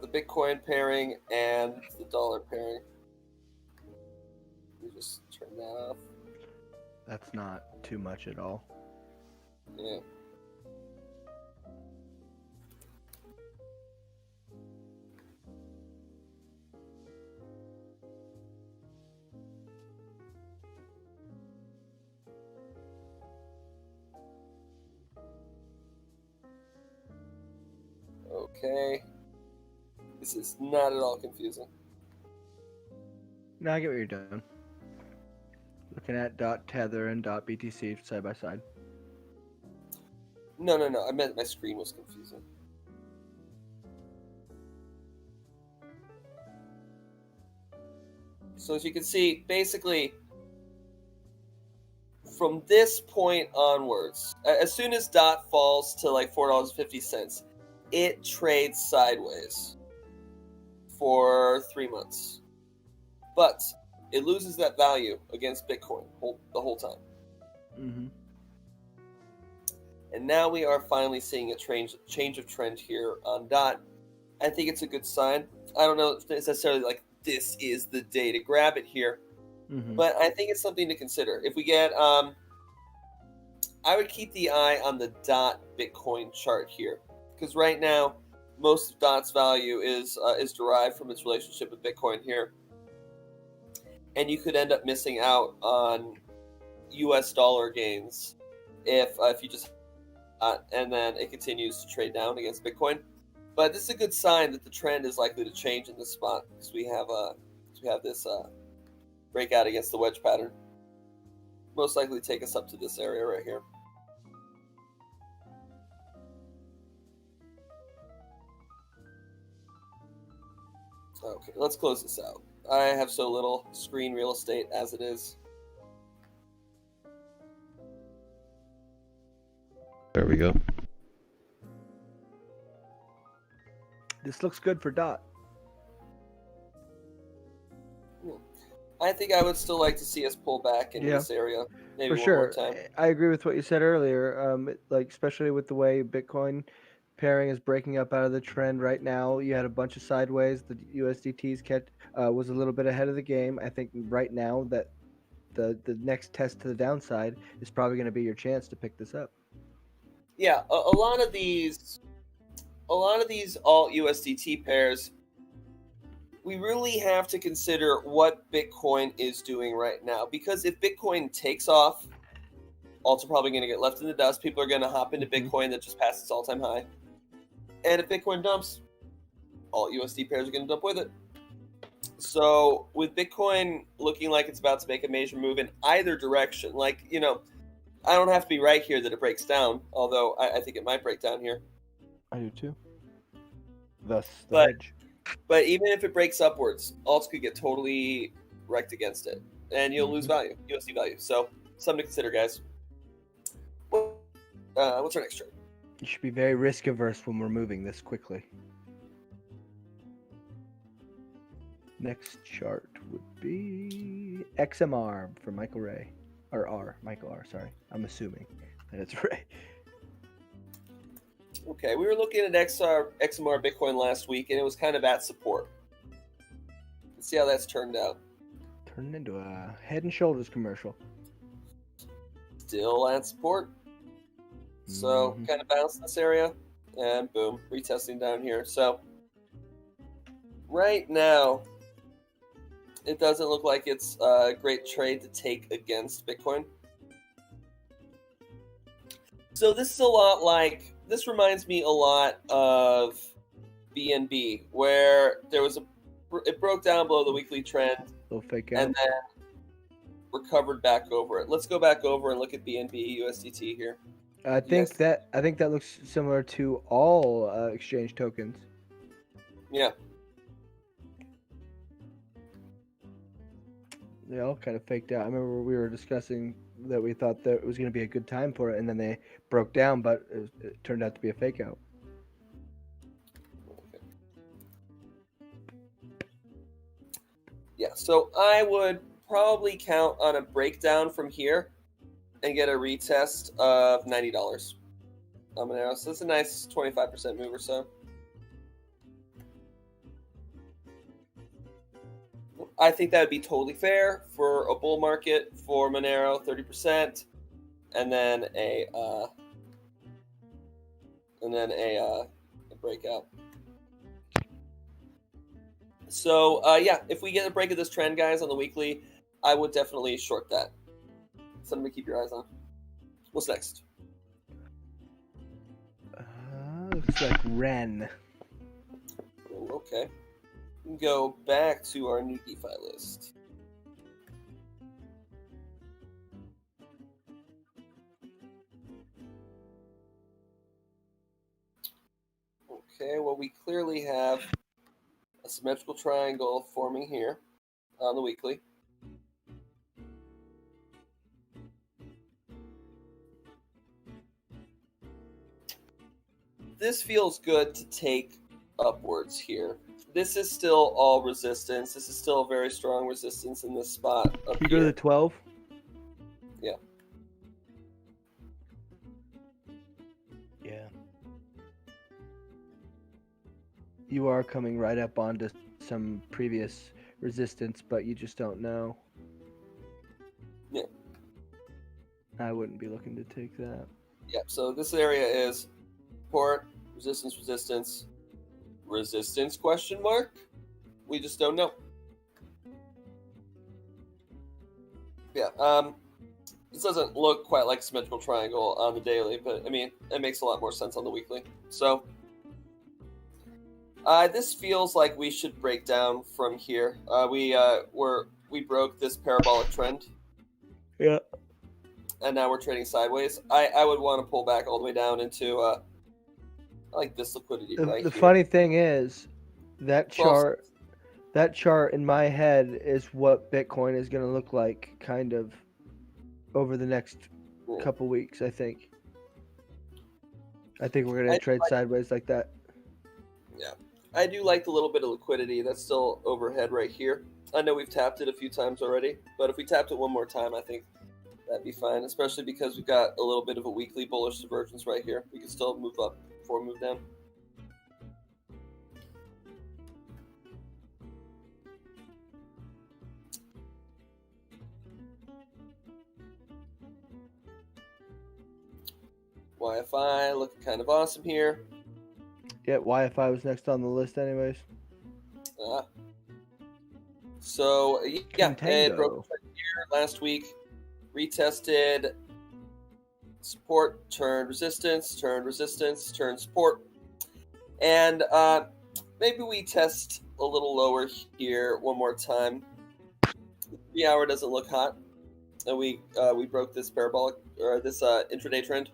the Bitcoin pairing and the dollar pairing. Let me just turn that off. That's not too much at all. Yeah. Okay. This is not at all confusing. No, I get what you're doing. Looking at dot tether and dot BTC side by side. No. I meant my screen was confusing. So as you can see, basically, from this point onwards, as soon as DOT falls to like $4.50, it trades sideways for 3 months. But it loses that value against Bitcoin the whole time. Mm-hmm. And now we are finally seeing a change of trend here on DOT. I think it's a good sign. I don't know if it's necessarily like this is the day to grab it here, but I think it's something to consider. If we get, I would keep the eye on the DOT Bitcoin chart here, because right now most of DOT's value is derived from its relationship with Bitcoin here, and you could end up missing out on U.S. dollar gains if you just and then it continues to trade down against Bitcoin. But this is a good sign that the trend is likely to change in this spot, because we have this breakout against the wedge pattern. Most likely take us up to this area right here. Okay, let's close this out. I have so little screen real estate as it is. There we go. This looks good for DOT. I think I would still like to see us pull back into this area. Maybe for sure. One more time. I agree with what you said earlier. Like especially with the way Bitcoin pairing is breaking up out of the trend right now. You had a bunch of sideways. The USDT's was a little bit ahead of the game. I think right now that the next test to the downside is probably going to be your chance to pick this up. Yeah, a lot of these alt USDT pairs, we really have to consider what Bitcoin is doing right now. Because if Bitcoin takes off, alts are probably going to get left in the dust. People are going to hop into Bitcoin that just passed its all-time high. And if Bitcoin dumps, alt USD pairs are going to dump with it. So with Bitcoin looking like it's about to make a major move in either direction, like, I don't have to be right here that it breaks down, although I think it might break down here. I do too. Thus, the But- hedge. But even if it breaks upwards, alts could get totally wrecked against it, and you'll lose value, USD value. So something to consider, guys. What's our next chart? You should be very risk averse when we're moving this quickly. Next chart would be XMR for Michael Ray. Or R. Michael R. Sorry. I'm assuming that it's Ray. Okay, we were looking at XMR Bitcoin last week, and it was kind of at support. Let's see how that's turned out. Turning into a Head and Shoulders commercial. Still at support. So kind of bounced in this area, and boom, retesting down here. So right now, it doesn't look like it's a great trade to take against Bitcoin. So this is a lot like, this reminds me a lot of BNB, where there was it broke down below the weekly trend Little fake out. and then recovered back over it. Let's go back over and look at BNB USDT here. I think that looks similar to all exchange tokens. Yeah. They all kind of faked out. I remember we were discussing that we thought that it was going to be a good time for it, and then they broke down, but it turned out to be a fake out. Yeah, so I would probably count on a breakdown from here and get a retest of $90 on Monero. So that's a nice 25% move or so. I think that would be totally fair for a bull market for Monero, 30%, and then a breakout. So yeah, if we get a break of this trend, guys, on the weekly, I would definitely short that. Something to keep your eyes on. What's next? Looks like Ren. Oh, okay. We can go back to our new DeFi list. Okay, well, we clearly have a symmetrical triangle forming here on the weekly. This feels good to take upwards here. This is still all resistance. This is still a very strong resistance in this spot up Can you go to here. the 12? Yeah. Yeah. You are coming right up onto some previous resistance, but you just don't know. Yeah. I wouldn't be looking to take that. Yeah, so this area is support, resistance, resistance, resistance question mark. We just don't know. Yeah, this doesn't look quite like a symmetrical triangle on the daily, but I mean, it makes a lot more sense on the weekly. So this feels like we should break down from here. We broke this parabolic trend. Yeah. And now we're trading sideways. I would want to pull back all the way down into like this liquidity right The here. funny thing is, that 12 chart in my head is what Bitcoin is going to look like, kind of, over the next couple weeks. I think we're going to trade sideways like that. Yeah, I do like the little bit of liquidity that's still overhead right here. I know we've tapped it a few times already, but if we tapped it one more time, I think that'd be fine, especially because we've got a little bit of a weekly bullish divergence right here. We can still move up before we move down. YFI looking kind of awesome here. Yeah, YFI was next on the list anyways. So yeah, it broke Contango. here last week. Retested support, turned resistance, turned support. And maybe we test a little lower here one more time. The 3 hour doesn't look hot. And we broke this parabolic, or this intraday trend.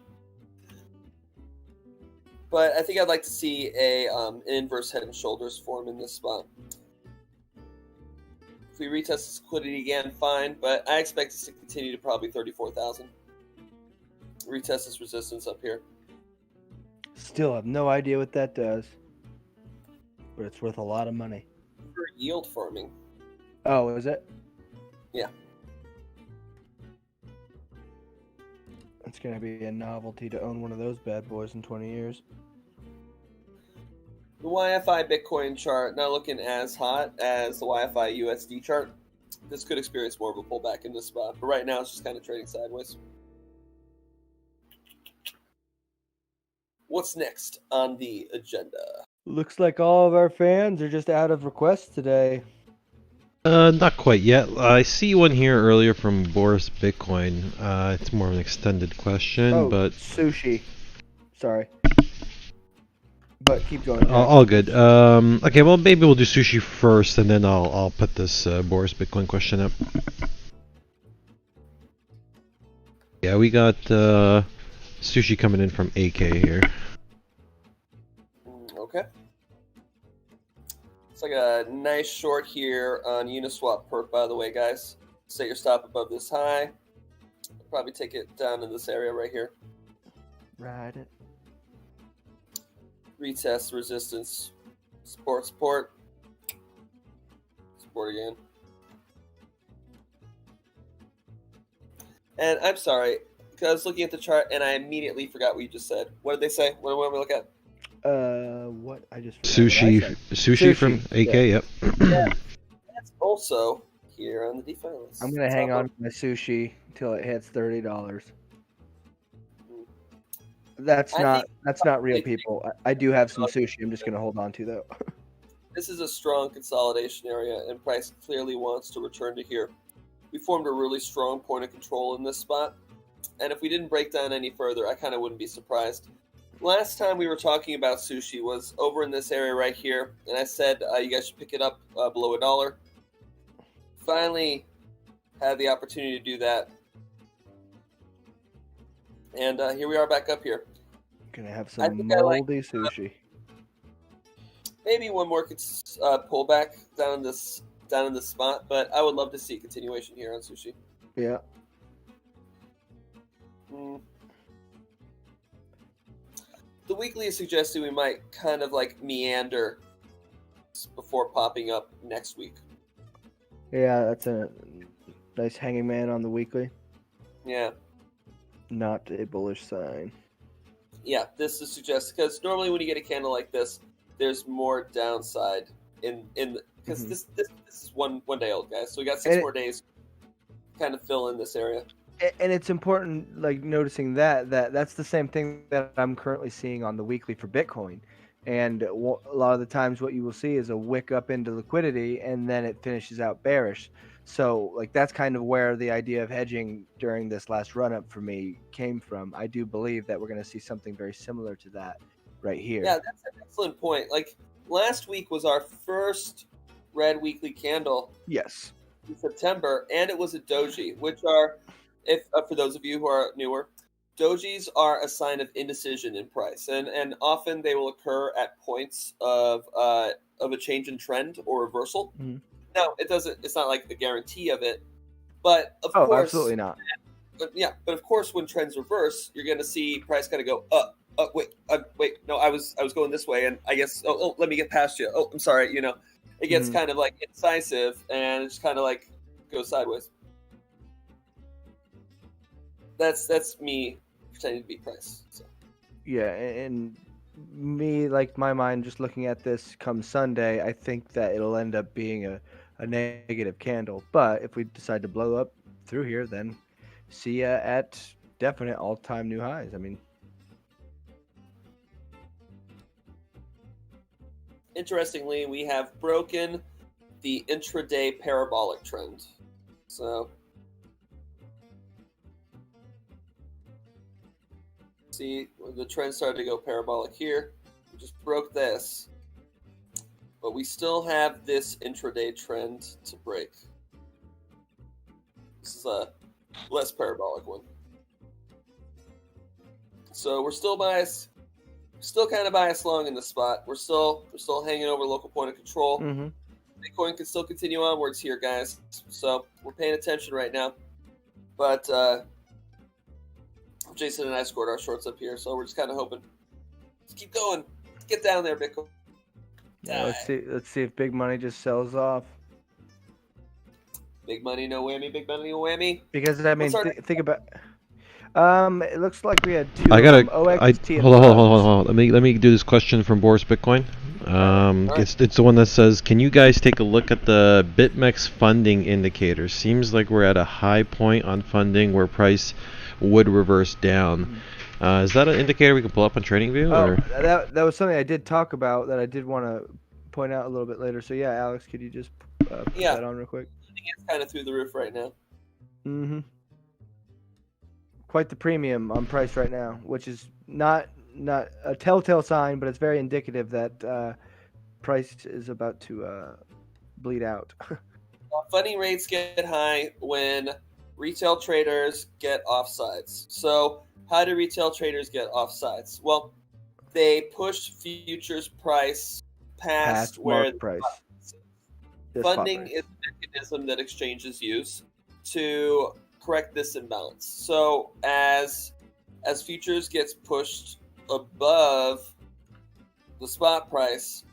But I think I'd like to see an inverse head and shoulders form in this spot. If we retest this liquidity again, fine, but I expect this to continue to probably 34,000. Retest this resistance up here. Still have no idea what that does, but it's worth a lot of money. For yield farming. Oh, is it? Yeah. It's going to be a novelty to own one of those bad boys in 20 years. The YFI Bitcoin chart not looking as hot as the YFI USD chart. This could experience more of a pullback in this spot, but right now it's just kind of trading sideways. What's next on the agenda? Looks like all of our fans are just out of requests today. Not quite yet. I see one here earlier from Boris Bitcoin. It's more of an extended question, but sushi. Sorry. But keep going. all good. Okay, well maybe we'll do sushi first, and then I'll put this Boris Bitcoin question up. Yeah, we got sushi coming in from AK here. Okay. It's like a nice short here on Uniswap perp, by the way, guys. Set your stop above this high. Probably take it down in this area right here. Ride it. Retest resistance. Support, support. Support again. And I'm sorry, because I was looking at the chart and I immediately forgot what you just said. What did they say? What do we look at? What? I just Sushi from AK, yeah. yep. Yeah. That's also here on the DeFi list. I'm going to hang on to my sushi until it hits $30. That's not real, people. I do have some sushi I'm just going to hold on to, though. This is a strong consolidation area, and price clearly wants to return to here. We formed a really strong point of control in this spot, and if we didn't break down any further, I kind of wouldn't be surprised. Last time we were talking about sushi was over in this area right here, and I said you guys should pick it up below $1. Finally had the opportunity to do that. And here we are back up here. Gonna have some moldy sushi. Maybe one more pullback down in this spot, but I would love to see continuation here on sushi. Yeah. The weekly is suggesting we might kind of like meander before popping up next week. Yeah, that's a nice hanging man on the weekly. Yeah. Not a bullish sign. Yeah, this is suggested because normally when you get a candle like this, there's more downside because this is one day old, guys. So we got 6 more days to kind of fill in this area. And it's important, like, noticing that's the same thing that I'm currently seeing on the weekly for Bitcoin. And a lot of the times what you will see is a wick up into liquidity, and then it finishes out bearish. So, like, that's kind of where the idea of hedging during this last run-up for me came from. I do believe that we're going to see something very similar to that right here. Yeah, that's an excellent point. Like, last week was our first red weekly candle. Yes. In September, and it was a doji, which are... If for those of you who are newer, dojis are a sign of indecision in price, and often they will occur at points of a change in trend or reversal. Mm-hmm. Now, it's not like a guarantee of it, but of course, absolutely not. But of course, when trends reverse, you're going to see price kind of go up. Wait, no, I was going this way, and I guess let me get past you. Oh, I'm sorry. It gets kind of like indecisive, and it just kind of like goes sideways. That's me pretending to be price. So. Yeah, and me, like, my mind just looking at this come Sunday, I think that it'll end up being a negative candle. But if we decide to blow up through here, then see ya at definite all-time new highs. I mean, interestingly, we have broken the intraday parabolic trend. So see, the trend started to go parabolic here. We just broke this, but we still have this intraday trend to break. This is a less parabolic one. So we're still biased Still kind of biased long in the spot. We're still hanging over local point of control. Mm-hmm. Bitcoin can still continue onwards here, guys. So we're paying attention right now. But Jason and I scored our shorts up here, so we're just kind of hoping. Just keep going. Get down there, Bitcoin. Yeah, let's see if big money just sells off. Big money, no whammy. Big money, no whammy. Because I mean, think about. It looks like we had two. Hold on. Let me do this question from Boris Bitcoin. It's the one that says, can you guys take a look at the BitMEX funding indicator? Seems like we're at a high point on funding where price would reverse down. Is that an indicator we can pull up on TradingView? That was something I did talk about that I did want to point out a little bit later. So yeah, Alex, could you just put that on real quick? I think it's kind of through the roof right now. Mm-hmm. Quite the premium on price right now, which is not a telltale sign, but it's very indicative that price is about to bleed out. Funding rates get high when retail traders get offsides. So how do retail traders get offsides? Well, they push futures price past where the price. Funding is a mechanism that exchanges use to correct this imbalance. So as futures gets pushed above the spot price,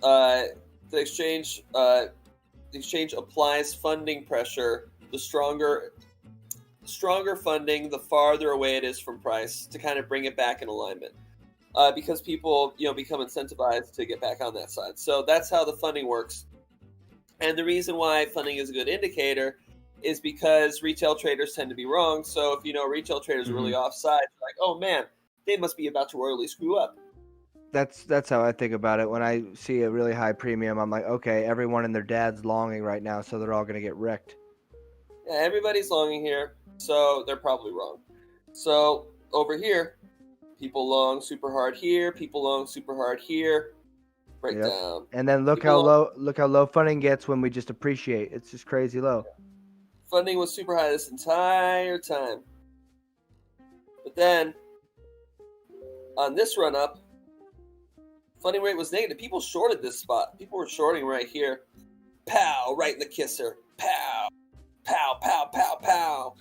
the exchange applies funding pressure. The stronger funding, the farther away it is from price, to kind of bring it back in alignment. Because people become incentivized to get back on that side. So that's how the funding works. And the reason why funding is a good indicator is because retail traders tend to be wrong. So if retail traders are really offside, like, oh man, they must be about to royally screw up. That's how I think about it. When I see a really high premium, I'm like, okay, everyone and their dad's longing right now, so they're all going to get wrecked. Yeah, everybody's longing here, so they're probably wrong. So over here, people long super hard here, people long super hard here. Breakdown. And then look how low funding gets when we just appreciate. It's just crazy low. Funding was super high this entire time. But then on this run up, funding rate was negative. People shorted this spot. People were shorting right here. Pow, right in the kisser. Pow. Pow, pow, pow, pow.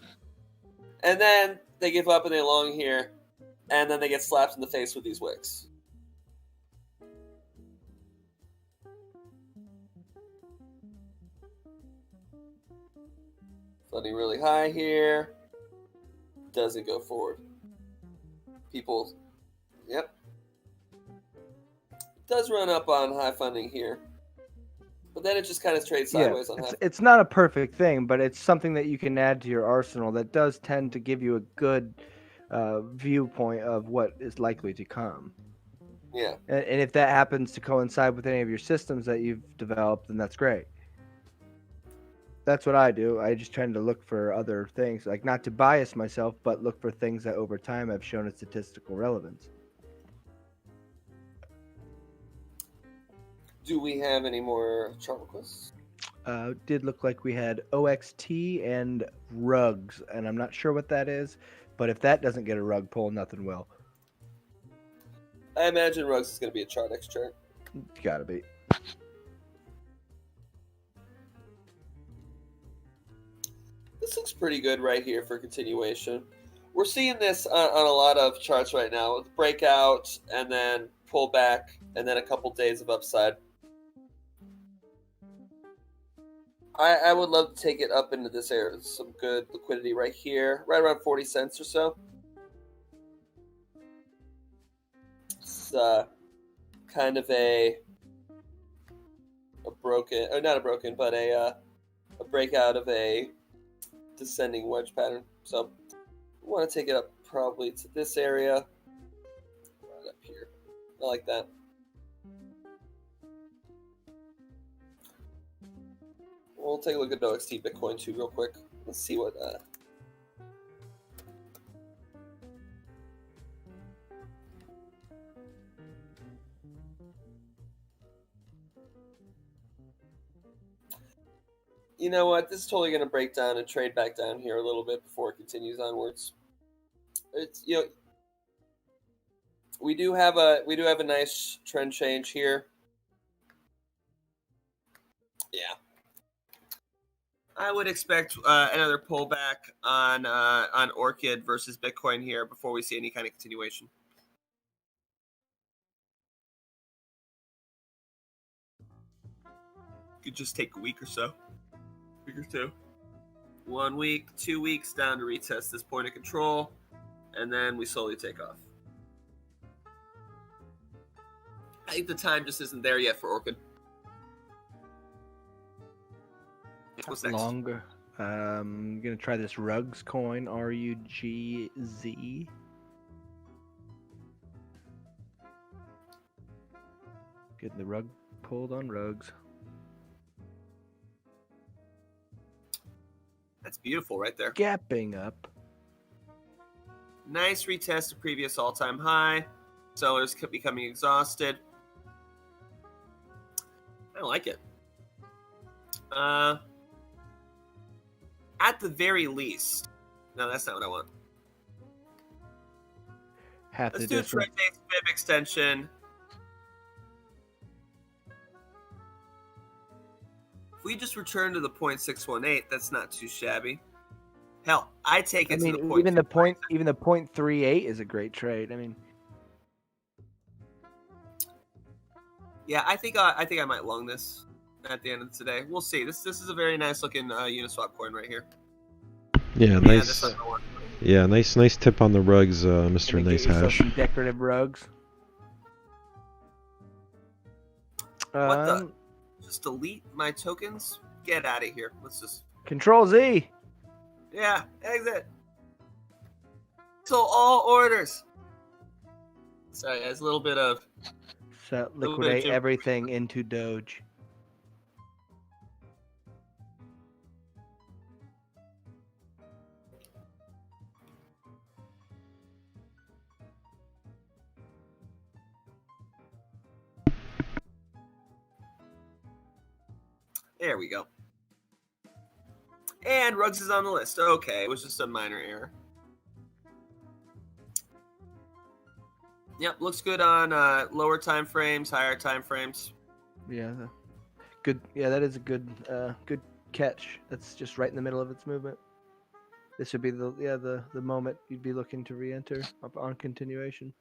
And then they give up and they long here. And then they get slapped in the face with these wicks. Funding really high here. Doesn't go forward. People, yep. Does run up on high funding here. But then it just kind of trades sideways on high. It's not a perfect thing, but it's something that you can add to your arsenal that does tend to give you a good viewpoint of what is likely to come. Yeah. And if that happens to coincide with any of your systems that you've developed, then that's great. That's what I do. I just tend to look for other things, like not to bias myself, but look for things that over time have shown a statistical relevance. Do we have any more chart requests? Did look like we had OXT and rugs, and I'm not sure what that is, but if that doesn't get a rug pull, nothing will. I imagine rugs is going to be a chart X chart. Gotta be. This looks pretty good right here for continuation. We're seeing this on a lot of charts right now, with breakout and then pull back and then a couple days of upside. I would love to take it up into this area. Some good liquidity right here, right around 40 cents or so. It's kind of a broken, or not a broken, but a breakout of a descending wedge pattern. So we want to take it up probably to this area, right up here. I like that. We'll take a look at OXT Bitcoin too real quick. Let's see what you know what? This is totally going to break down and trade back down here a little bit before it continues onwards. It's We do have a nice trend change here. Yeah. I would expect another pullback on Orchid versus Bitcoin here before we see any kind of continuation. Could just take a week or so. Week or two. 1 week, 2 weeks down to retest this point of control, and then we slowly take off. I think the time just isn't there yet for Orchid. What's next? Longer. I'm gonna try this Rugs coin, RUGZ. Getting the rug pulled on Rugs. That's beautiful right there. Gapping up. Nice retest of previous all-time high. Sellers becoming exhausted. I like it. At the very least. No, that's not what I want. Let's do a trend-based fib extension. If we just return to the 0.618, that's not too shabby. Hell, I take it to the point. Even the 0.38 is a great trade. I mean, yeah, I think I might long this at the end of today. We'll see. This is a very nice looking Uniswap coin right here. Yeah, nice. Yeah, nice tip on the rugs, Mr. Nice Hash. Some decorative rugs. What the? Just delete my tokens? Get out of here. Let's just... Control Z. Yeah, exit. So all orders. Sorry, guys, a little bit of... So liquidate everything into Doge. There we go. And Rugs is on the list. Okay, it was just a minor error. Yep, looks good on lower time frames, higher time frames. Yeah, good. Yeah, that is a good catch. That's just right in the middle of its movement. This would be the moment you'd be looking to re-enter up on continuation.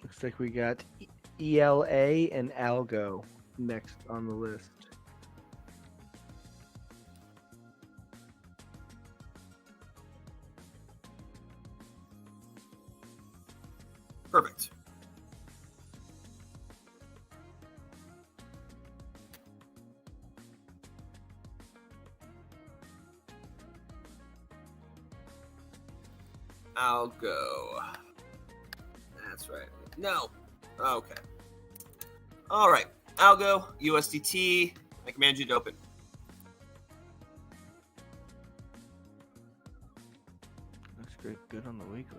Looks like we got ELA and Algo next on the list. Perfect. Algo. That's right. No. Okay. All right. Algo, USDT. I command you to open. Looks great. Good on the weekly.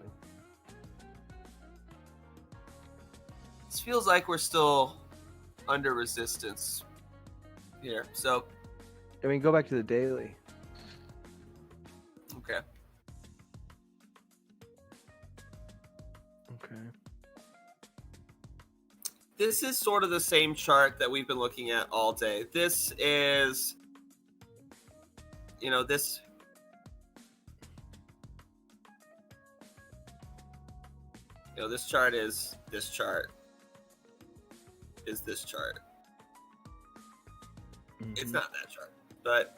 This feels like we're still under resistance here. So, I mean, go back to the daily. okay. Okay. This is sort of the same chart that we've been looking at all day. This is, this. This chart is this chart. Is this chart. Mm-hmm. It's not that chart, but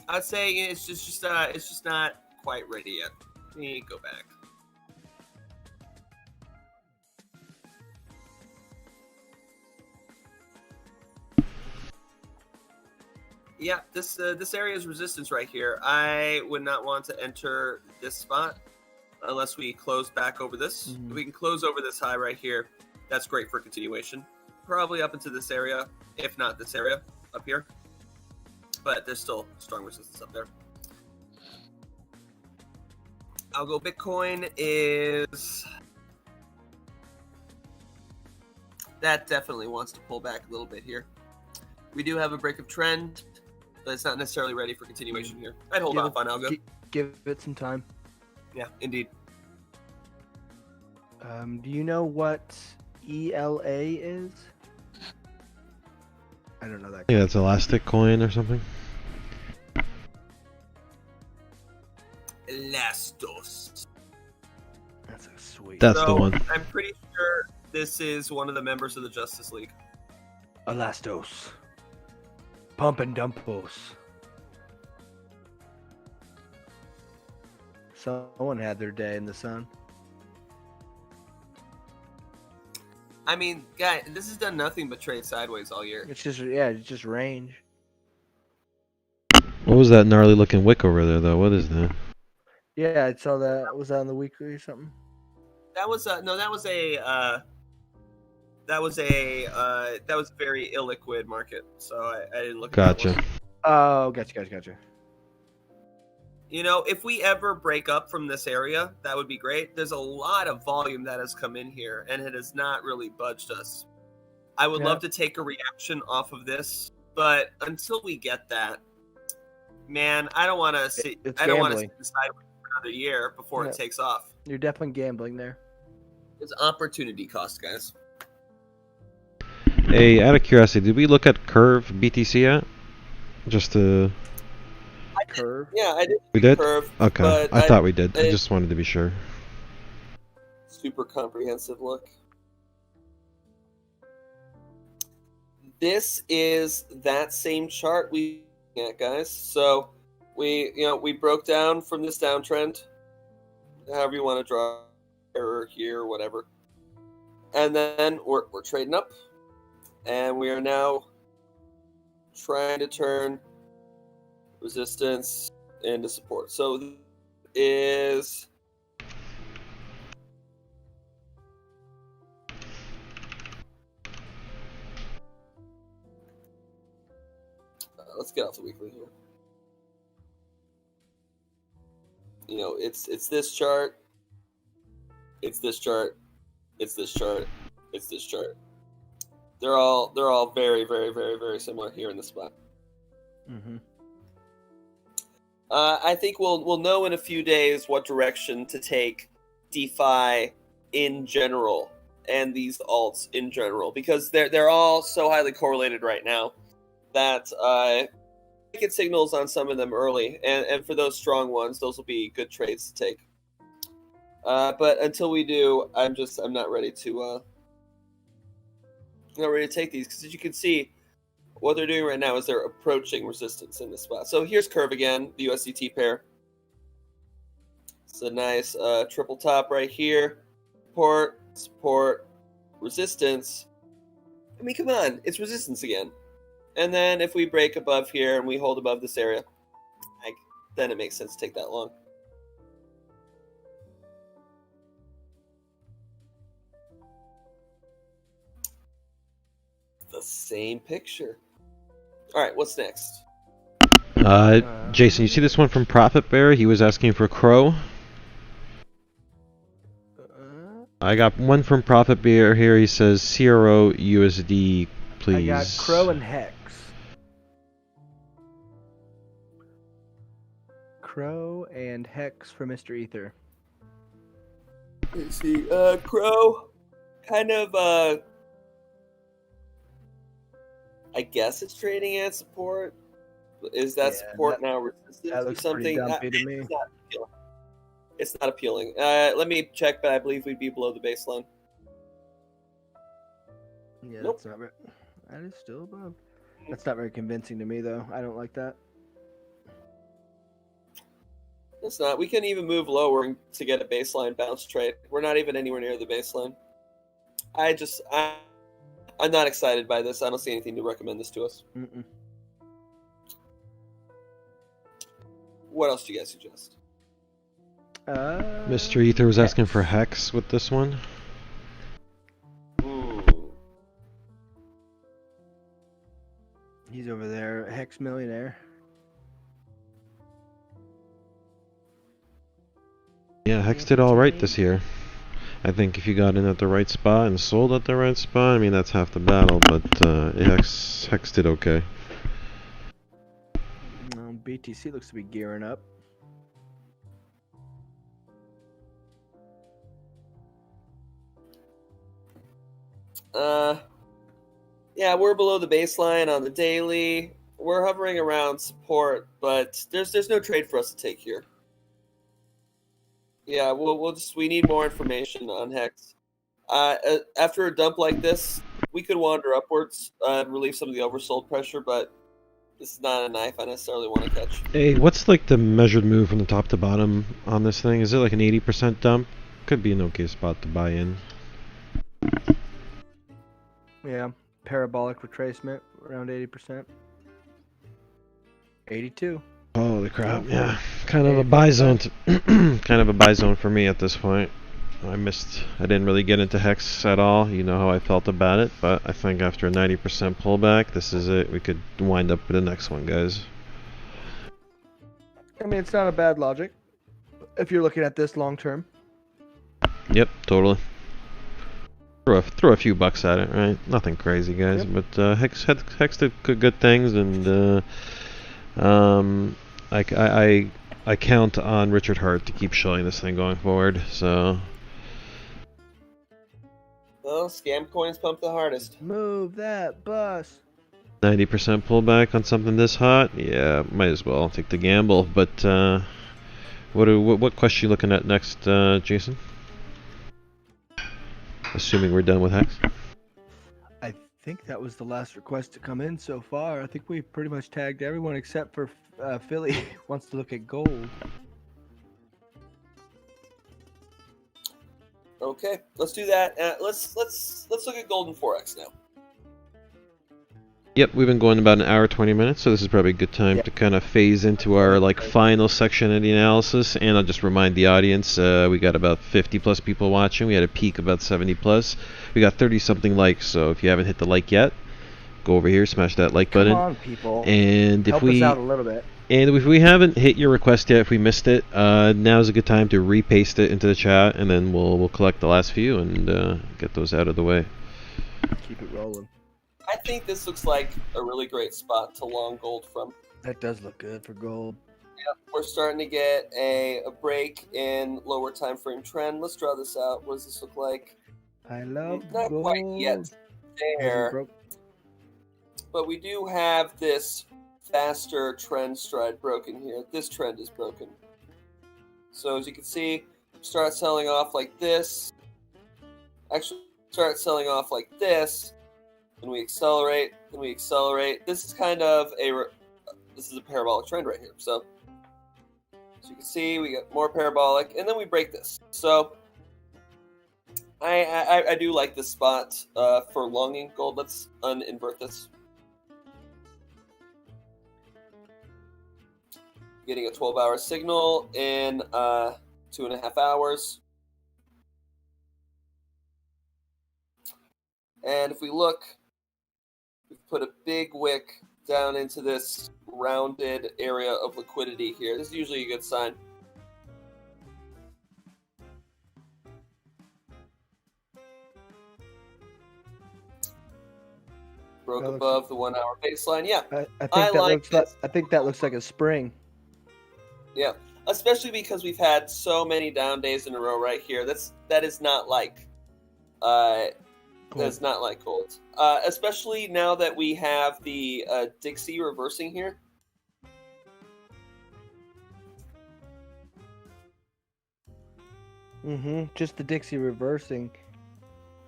I'd say it's just not quite ready yet. Let me go back. Yeah, this area is resistance right here. I would not want to enter this spot unless we close back over this. Mm-hmm. If we can close over this high right here, that's great for continuation. Probably up into this area, if not this area up here. But there's still strong resistance up there. Algo Bitcoin is... That definitely wants to pull back a little bit here. We do have a break of trend. But it's not necessarily ready for continuation here. I'd hold off on algo. Give it some time. Yeah, indeed. Do you know what ELA is? I don't know that. Yeah, it's Elastic Coin or something. Elastos. That's a sweet. That's the one. I'm pretty sure this is one of the members of the Justice League. Elastos. Pump and dumpos. Someone had their day in the sun. I mean, guy, this has done nothing but trade sideways all year. It's just range. What was that gnarly looking wick over there, though? What is that? Yeah, I saw that. Was that on the weekly or something? That was no, that was a very illiquid market, so I didn't look at that Gotcha. one. Oh, gotcha. You know, if we ever break up from this area, that would be great. There's a lot of volume that has come in here, and it has not really budged us. I would love to take a reaction off of this, but until we get that, man, I don't want to see. I don't want to sit sideways for another year before it takes off. You're definitely gambling there. It's opportunity cost, guys. Hey, out of curiosity, did we look at Curve BTC yet? Just to... Curve? Yeah, I did. We did? Curve, Okay, but I thought we did. I just wanted to be sure. Super comprehensive look. This is that same chart we at, guys. So we broke down from this downtrend, however you want to draw error here or whatever, and then we're trading up, and we are now trying to turn resistance into support. So is let's get off the weekly here. You know, it's this chart, it's this chart, it's this chart, it's this chart. They're all very, very, very, very similar here in this spot. Mm-hmm. I think we'll know in a few days what direction to take DeFi in general and these alts in general, because they're all so highly correlated right now that I get signals on some of them early, and for those strong ones, those will be good trades to take. But until we do, I'm not ready to take these, because as you can see, what they're doing right now is they're approaching resistance in this spot. So here's Curve again, the USDT pair. It's a nice triple top right here. Support, resistance. I mean, come on, it's resistance again. And then if we break above here and we hold above this area, then it makes sense to take that long. The same picture. All right, what's next? Jason, you see this one from Profit Bear? He was asking for Crow. I got one from Profit Bear here. He says CRO USD, please. I got Crow and Hex. Crow and Hex for Mr. Ether. Let's see. Crow, kind of, I guess it's trading at support. Is that support now resistance? That looks something pretty dumpy to me. It's not appealing. Let me check, but I believe we'd be below the baseline. Yeah, Nope. that's not very, that is still above. That's not very convincing to me, though. I don't like that. It's not. We can even move lower to get a baseline bounce trade. We're not even anywhere near the baseline. I'm not excited by this. I don't see anything to recommend this to us. Mm-mm. What else do you guys suggest? Mr. Ether was asking for Hex with this one. Ooh. He's over there, Hex Millionaire. Yeah, Hex did all right this year. I think if you got in at the right spot and sold at the right spot, I mean, that's half the battle, but Hex did okay. BTC looks to be gearing up. Yeah, we're below the baseline on the daily. We're hovering around support, but there's no trade for us to take here. Yeah, we need more information on Hex. After a dump like this, we could wander upwards and relieve some of the oversold pressure, but this is not a knife I necessarily want to catch. Hey, what's like the measured move from the top to bottom on this thing? Is it like an 80% dump? Could be an okay spot to buy in. Yeah, parabolic retracement around 80%. 82. Holy crap! Yeah, kind of a buy zone. Kind of a buy zone for me at this point. I didn't really get into Hex at all. You know how I felt about it, but I think after a 90% pullback, this is it. We could wind up with the next one, guys. I mean, it's not a bad logic if you're looking at this long term. Yep, totally. Throw a few bucks at it, right? Nothing crazy, guys. Yep. But Hex did good things, and I count on Richard Hart to keep showing this thing going forward. So. Well, scam coins pump the hardest. Move that bus. 90% pullback on something this hot? Yeah, might as well take the gamble. But what question are you looking at next, Jason? Assuming we're done with Hex. I think that was the last request to come in so far. I think we pretty much tagged everyone except for Philly wants to look at gold. Okay, let's do that. Let's look at gold and forex now. Yep, we've been going about an hour 20 minutes, so this is probably a good time to kind of phase into our final section of the analysis. And I'll just remind the audience, we got about 50 plus people watching. We had a peak about 70 plus. We got 30 something likes, so if you haven't hit the like yet, go over here, smash that like button. Come on, people. And help us out a little bit. And if we haven't hit your request yet, if we missed it, now's a good time to repaste it into the chat, and then we'll collect the last few and get those out of the way. Keep it rolling. I think this looks like a really great spot to long gold from. That does look good for gold. Yep, we're starting to get a break in lower time frame trend. Let's draw this out. What does this look like? I love Not gold. quite yet there, but we do have this faster trend stride broken here. This trend is broken. So as you can see, start selling off like this. Actually, start selling off like this. Then we accelerate. Then we accelerate. This is kind of this is a parabolic trend right here. So as you can see, we get more parabolic, and then we break this. So I do like this spot for longing gold. Let's uninvert this. Getting a 12-hour signal in 2.5 hours. And if we look, we've put a big wick down into this rounded area of liquidity here. This is usually a good sign. Broke above the 1 hour baseline. Yeah, I think that looks like a spring. Yeah, especially because we've had so many down days in a row right here. That is not like that's not like gold. Especially now that we have the Dixie reversing here. Just the Dixie reversing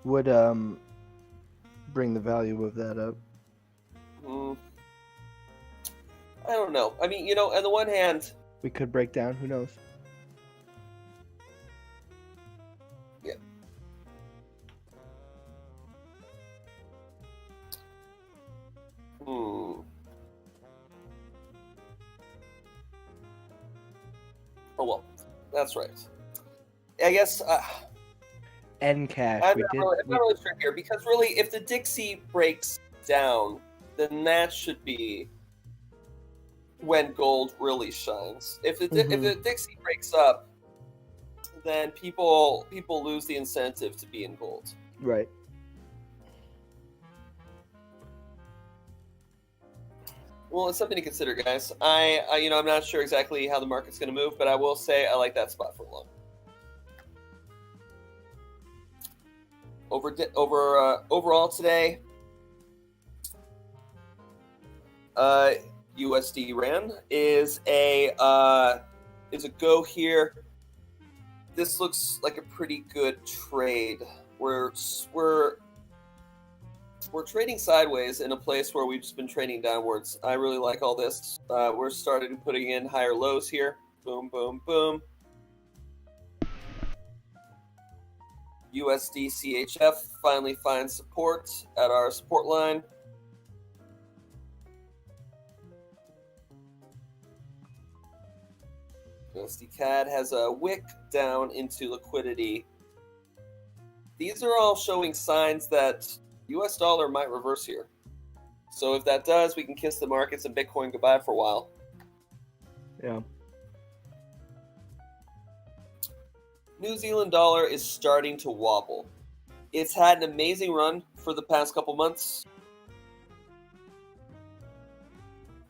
would bring the value of that up. I don't know. I mean, on the one hand, we could break down. Who knows? Yeah. Oh well, that's right. I guess. End cash. I'm not really sure here because really, if the Dixie breaks down, then that should be when gold really shines. If the Dixie breaks up, then people lose the incentive to be in gold. Right. Well, it's something to consider, guys. I'm not sure exactly how the market's going to move, but I will say I like that spot for long. Overall today, USD Rand is a go here. This looks like a pretty good trade. We're trading sideways in a place where we've just been trading downwards. I really like all this. We're starting putting in higher lows here. Boom, boom, boom. USD CHF finally finds support at our support line. USD CAD has a wick down into liquidity. These are all showing signs that US dollar might reverse here. So if that does, we can kiss the markets and Bitcoin goodbye for a while. Yeah. New Zealand dollar is starting to wobble. It's had an amazing run for the past couple months.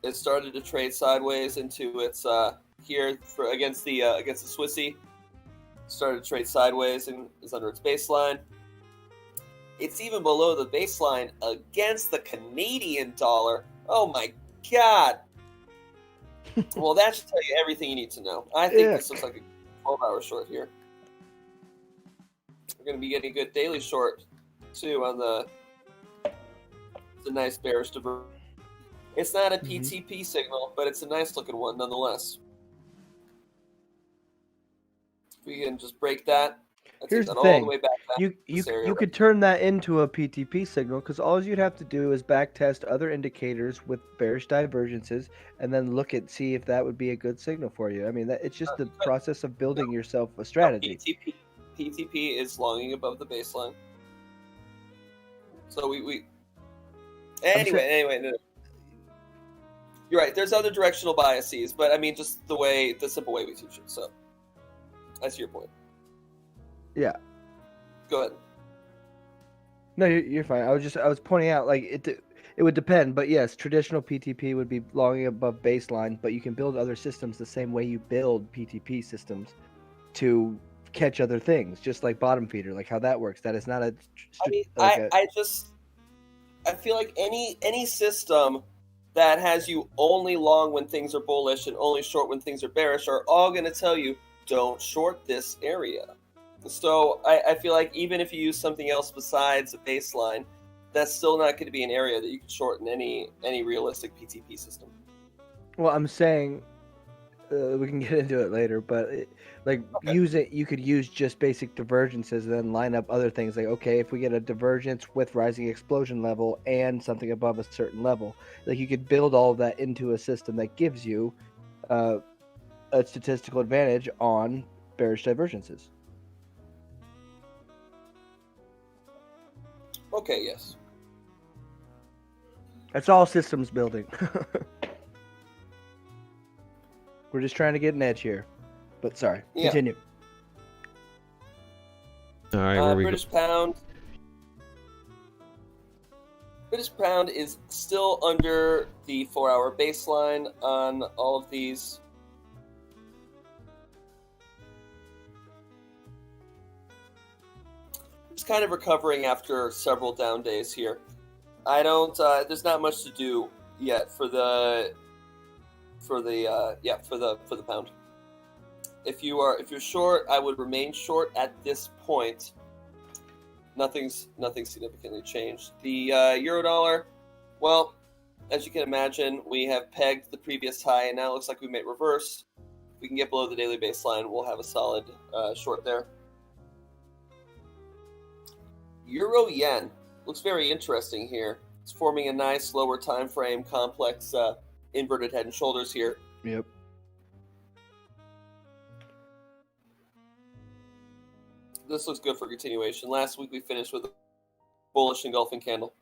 It started to trade sideways into its here against the Swissy. Started to trade sideways and is under its baseline. It's even below the baseline against the Canadian dollar. Oh my god! Well, that should tell you everything you need to know. I think this looks like a 12-hour short here. We're going to be getting a good daily short too on the. It's a nice bearish divergence. It's not a PTP signal, but it's a nice looking one nonetheless. We can just break that. Here's the all thing. the way back You could turn that into a PTP signal because all you'd have to do is backtest other indicators with bearish divergences and then see if that would be a good signal for you. I mean, it's just the process of building yourself a strategy. PTP is longing above the baseline. So we anyway. No. You're right. There's other directional biases, but I mean, just the simple way we teach it. So that's your point. Yeah. Go ahead. No, you're fine. I was pointing out like it would depend, but yes, traditional PTP would be longing above baseline, but you can build other systems the same way you build PTP systems to catch other things, just like bottom feeder, like how that works. That is not a. I feel like any system that has you only long when things are bullish and only short when things are bearish are all going to tell you don't short this area. So I feel like even if you use something else besides a baseline, that's still not going to be an area that you can short in any realistic PTP system. Well, I'm saying we can get into it later, but you could use just basic divergences and then line up other things like, okay, if we get a divergence with rising explosion level and something above a certain level, like you could build all of that into a system that gives you a statistical advantage on bearish divergences. Okay, yes. That's all systems building. We're just trying to get an edge here. But sorry, continue. All right, where we British pound. British pound is still under the 4-hour baseline on all of these. It's kind of recovering after several down days here. There's not much to do yet for the pound. If you're short, I would remain short at this point. Nothing significantly changed. The euro dollar, well, as you can imagine, we have pegged the previous high, and now it looks like we may reverse. If we can get below the daily baseline, we'll have a solid short there. Euro yen looks very interesting here. It's forming a nice lower time frame complex inverted head and shoulders here. Yep. This looks good for continuation. Last week we finished with a bullish engulfing candle.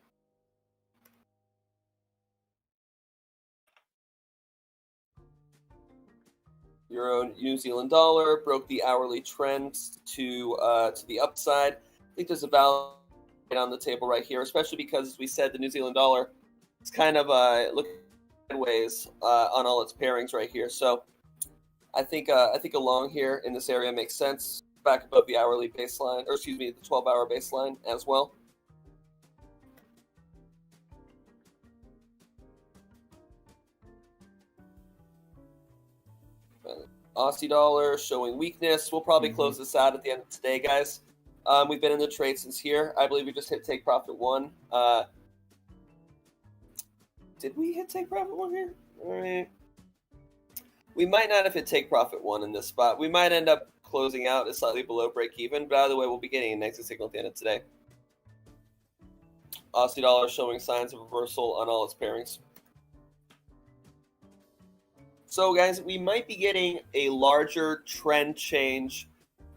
Euro New Zealand dollar broke the hourly trend to the upside. I think there's a value on the table right here, especially because, as we said, the New Zealand dollar is kind of looking sideways on all its pairings right here. So I think a long here in this area makes sense. Back above the hourly baseline, or excuse me, the 12-hour baseline as well. Aussie dollar showing weakness. We'll probably close this out at the end of today, guys. We've been in the trade since here. I believe we just hit take profit 1. Did we hit take profit 1 here? All right. We might not have hit take profit 1 in this spot. We might end up closing out at slightly below break even, but either way, we'll be getting an exit signal at the end of today. Aussie dollar showing signs of reversal on all its pairings. So, guys, we might be getting a larger trend change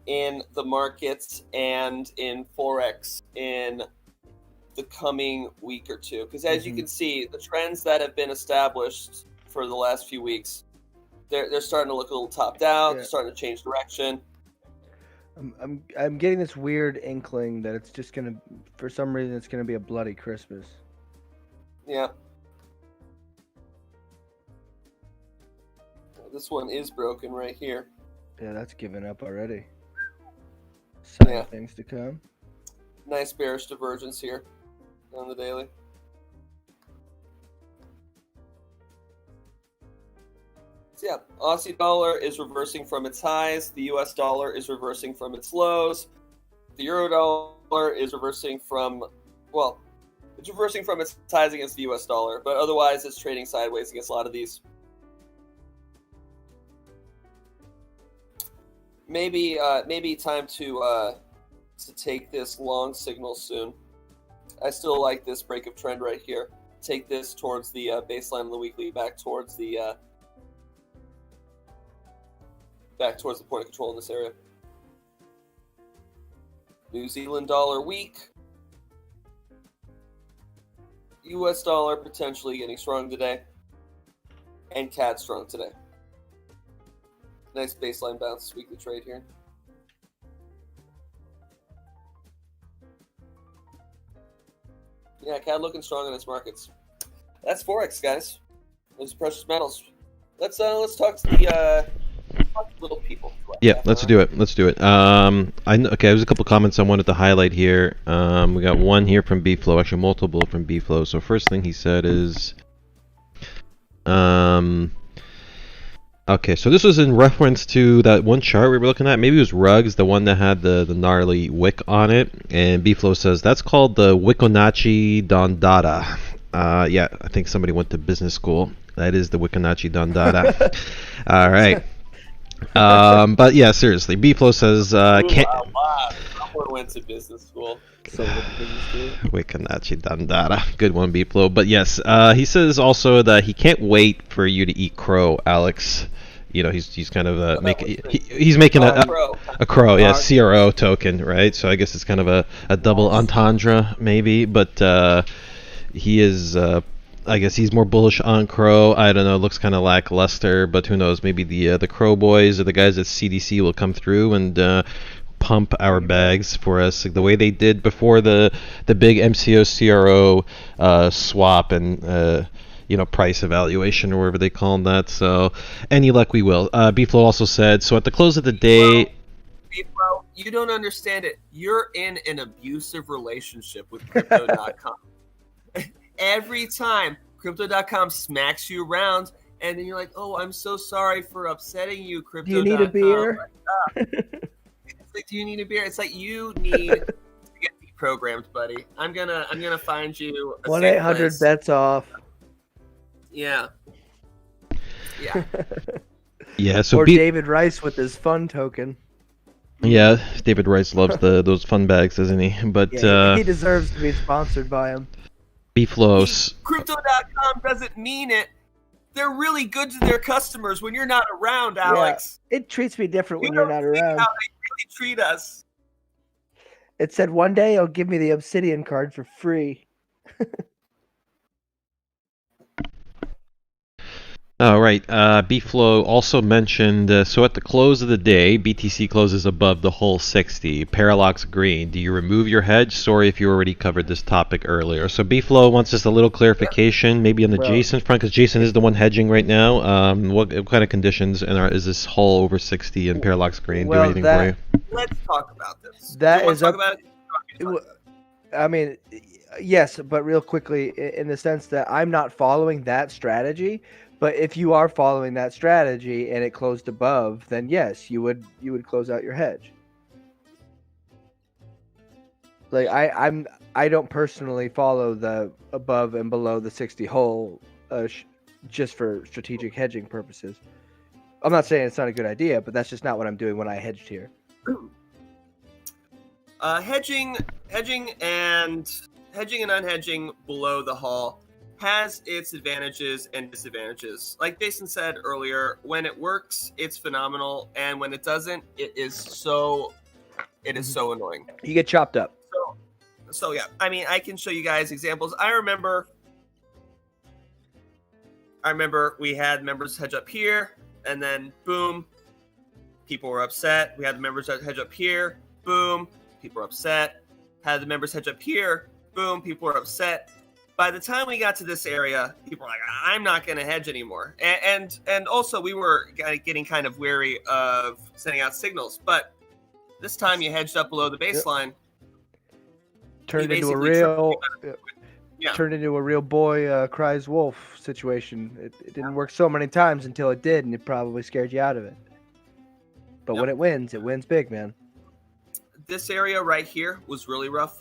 in the markets and in Forex in the coming week or two. Because as you can see, the trends that have been established for the last few weeks, they're starting to look a little topped out. Yeah. They're starting to change direction. I'm getting this weird inkling that it's just gonna, for some reason, it's gonna be a bloody Christmas. Yeah. This one is broken right here. Yeah, that's given up already. Sign of things to come. Nice bearish divergence here on the daily. So yeah, Aussie dollar is reversing from its highs. The US dollar is reversing from its lows. The euro dollar is reversing from, well, it's reversing from its highs against the US dollar, but otherwise it's trading sideways against a lot of these. Maybe time to take this long signal soon. I still like this break of trend right here. Take this towards the baseline of the weekly, back towards the point of control in this area. New Zealand dollar weak. US dollar potentially getting strong today. And CAD strong today. Nice baseline bounce weekly trade here. Yeah, CAD looking strong in its markets. That's Forex, guys. Those precious metals. Let's talk to the little people. Yeah, let's do it. There's a couple comments I wanted to highlight here. We got one here from B-Flow, actually multiple from B-Flow. So first thing he said is, okay, so this was in reference to that one chart we were looking at. Maybe it was Rugs, the one that had the gnarly wick on it. And B-Flow says, that's called the Wicconacci Dondata. Yeah, I think somebody went to business school. That is the Wicconacci Dondata. All right. But yeah, seriously, B-Flow says, can't... Someone went to business school. Wicconacci Dondata. Good one, B-Flow. But yes, he says also that he can't wait for you to eat crow, Alex. You know, he's kind of he's making a crow, yeah, CRO token, right? So I guess it's kind of a double entendre, maybe. But he is, I guess he's more bullish on crow. I don't know, it looks kind of lackluster, but who knows? Maybe the crow boys or the guys at CDC will come through and pump our bags for us, like the way they did before the big MCO CRO swap and price evaluation or whatever they call that. So any luck we will. B-Flow also said, so at the close of the day, B-Flow, you don't understand it. You're in an abusive relationship with Crypto.com. Every time Crypto.com smacks you around, and then you're like, oh, I'm so sorry for upsetting you, Crypto.com. Do you need a beer? It's like, do you need a beer? It's like, you need to get deprogrammed, buddy. I'm gonna find you a 1-800 bets off. Yeah. Yeah. So or David Rice with his fun token. Yeah, David Rice loves those fun bags, doesn't he? But yeah, he deserves to be sponsored by him. B-Flows. Crypto.com doesn't mean it. They're really good to their customers when you're not around, Alex. Yeah, it treats me different when you're not around. How they really treat us. It said one day he'll give me the Obsidian card for free. All right. BFlow also mentioned, so at the close of the day, BTC closes above the whole 60. Parallax green. Do you remove your hedge? Sorry if you already covered this topic earlier. So BFlow wants just a little clarification, maybe on the Well, Jason front, because Jason is the one hedging right now. What kind of conditions is this hull over 60 and parallax green do Well, anything for you? Let's talk about this. That Do you want is to talk up. about it? I mean, yes, but real quickly, in the sense that I'm not following that strategy. But if you are following that strategy and it closed above, then yes, you would close out your hedge. Like I don't personally follow the above and below the 60 hole, just for strategic hedging purposes. I'm not saying it's not a good idea, but that's just not what I'm doing when I hedged here. Hedging and unhedging below the hull has its advantages and disadvantages. Like Jason said earlier, when it works, it's phenomenal, and when it doesn't, it is so annoying. You get chopped up. So yeah, I mean, I can show you guys examples. I remember we had members hedge up here, and then boom, people were upset. We had the members hedge up here, boom, people were upset. Had the members hedge up here, boom, people were upset. By the time we got to this area, people were like, I'm not going to hedge anymore. And also we were getting kind of wary of sending out signals. But this time you hedged up below the baseline. Turned into a real boy cries wolf situation. It didn't work so many times until it did, and it probably scared you out of it. But when it wins big, man. This area right here was really rough.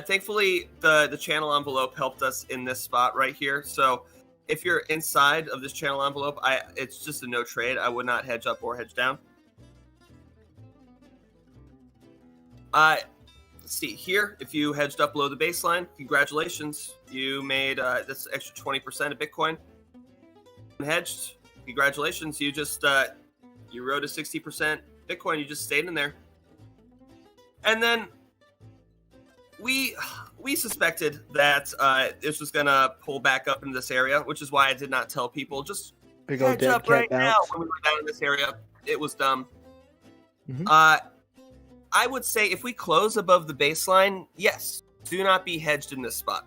Thankfully, the channel envelope helped us in this spot right here. So if you're inside of this channel envelope, it's just a no trade. I would not hedge up or hedge down. Let's see here. If you hedged up below the baseline, congratulations. You made this extra 20% of Bitcoin. Hedged, congratulations. You just you rode a 60% Bitcoin. You just stayed in there. And then we suspected that this was gonna pull back up into this area, which is why I did not tell people just Big old hedge dead up cat right bounce. now when we were down in this area. It was dumb. Mhm. I would say if we close above the baseline, yes, do not be hedged in this spot.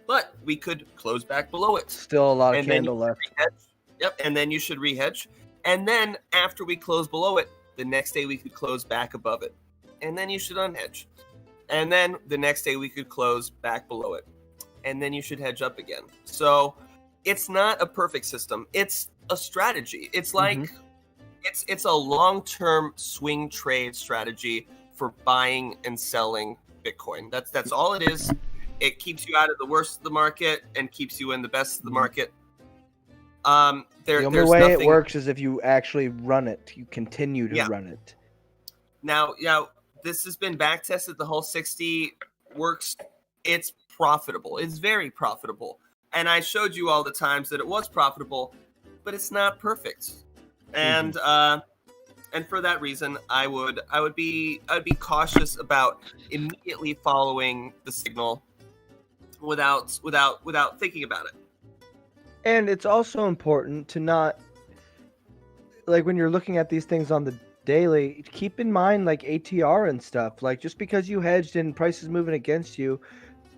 But we could close back below it. Still a lot of And then candle you left. should re-hedge. Yep, and then you should rehedge. And then after we close below it, the next day we could close back above it. And then you should unhedge. And then the next day we could close back below it. And then you should hedge up again. So it's not a perfect system. It's a strategy. It's like it's a long-term swing trade strategy for buying and selling Bitcoin. That's all it is. It keeps you out of the worst of the market and keeps you in the best of the market. The only way it works is if you actually run it. You continue to run it. Now, this has been back tested. The whole 60 works. It's profitable. It's very profitable. And I showed you all the times that it was profitable, but it's not perfect. And for that reason, I would be cautious about immediately following the signal without thinking about it. And it's also important to not, like, when you're looking at these things on the daily, keep in mind like ATR and stuff. Like, just because you hedged and price is moving against you,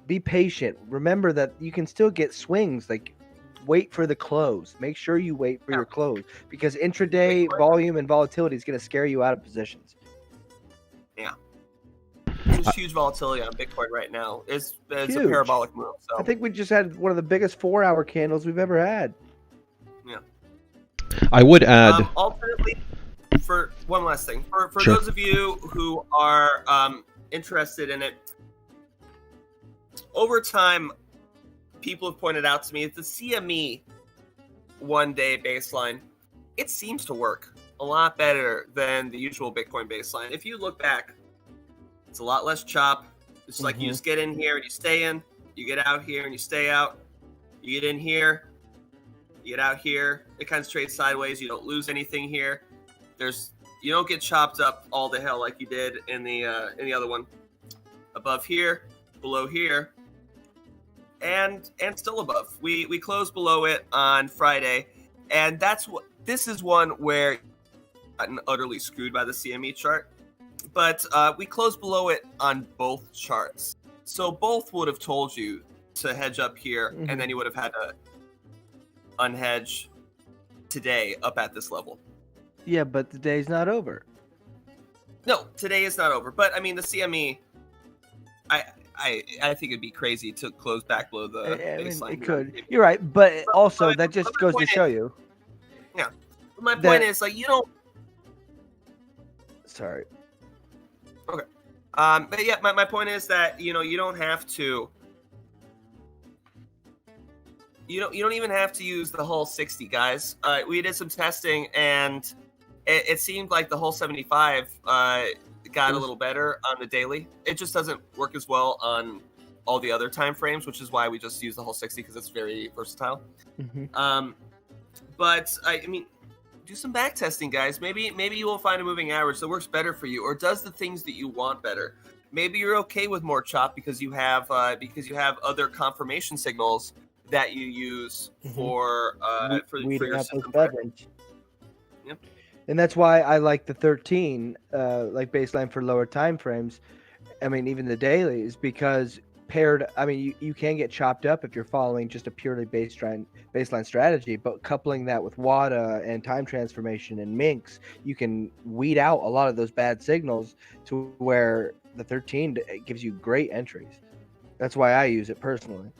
be patient. Remember that you can still get swings. Like, wait for the close. Make sure you wait for your close, because intraday volume and volatility is going to scare you out of positions. Yeah. There's huge volatility on Bitcoin right now. It's a parabolic move. So. I think we just had one of the biggest 4-hour candles we've ever had. Yeah. I would add. Alternately, for one last thing, for Sure. those of you who are interested in it, over time, people have pointed out to me that the CME one-day baseline, it seems to work a lot better than the usual Bitcoin baseline. If you look back, it's a lot less chop. It's like you just get in here and you stay in. You get out here and you stay out. You get in here. You get out here. It kind of trades sideways. You don't lose anything here. You don't get chopped up all the hell like you did in the other one. Above here, below here. and still above. We closed below it on Friday, and this is one where gotten utterly screwed by the CME chart. But we closed below it on both charts. So both would have told you to hedge up here, and then you would have had to unhedge today up at this level. Yeah, but the day's not over. No, today is not over. But I mean, the CME, I think it'd be crazy to close back below the baseline. It could. You're right, but also that just goes to show you. Yeah. My point is, like, you don't. Sorry. Okay. But yeah, my point is that you don't have to. You don't even have to use the whole 60, guys. We did some testing, and it seemed like the whole 75 got a little better on the daily. It just doesn't work as well on all the other time frames, which is why we just use the whole 60 because it's very versatile. But I mean, do some back testing, guys. Maybe you will find a moving average that works better for you, or does the things that you want better. Maybe you're okay with more chop because you have other confirmation signals that you use for your system. Yep. And that's why I like the 13 like baseline for lower time frames. I mean, even the dailies, because you can get chopped up if you're following just a purely baseline strategy, but coupling that with WADA and time transformation and minks, you can weed out a lot of those bad signals to where the 13 gives you great entries. That's why I use it personally.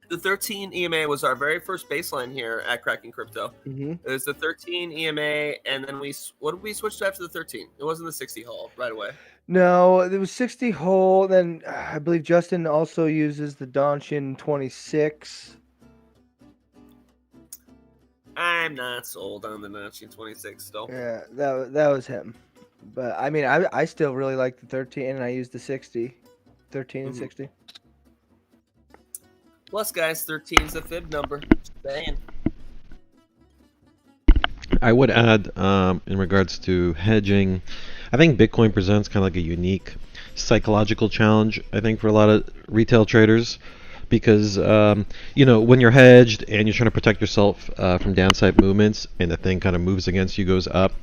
The 13 EMA was our very first baseline here at Cracking Crypto. It was the 13 EMA, and then what did we switch to after the 13? It wasn't the 60 haul right away. No, it was 60 hole. Then I believe Justin also uses the Danshin 26. I'm not sold on the Danshin 26 still. Yeah, that was him. But I mean, I still really like the 13, and I use the 60. 13 and 60. Plus, guys, 13 is a fib number. Just saying. I would add, in regards to hedging, I think Bitcoin presents kind of like a unique psychological challenge, I think, for a lot of retail traders. Because, when you're hedged and you're trying to protect yourself from downside movements and the thing kind of moves against you, goes up,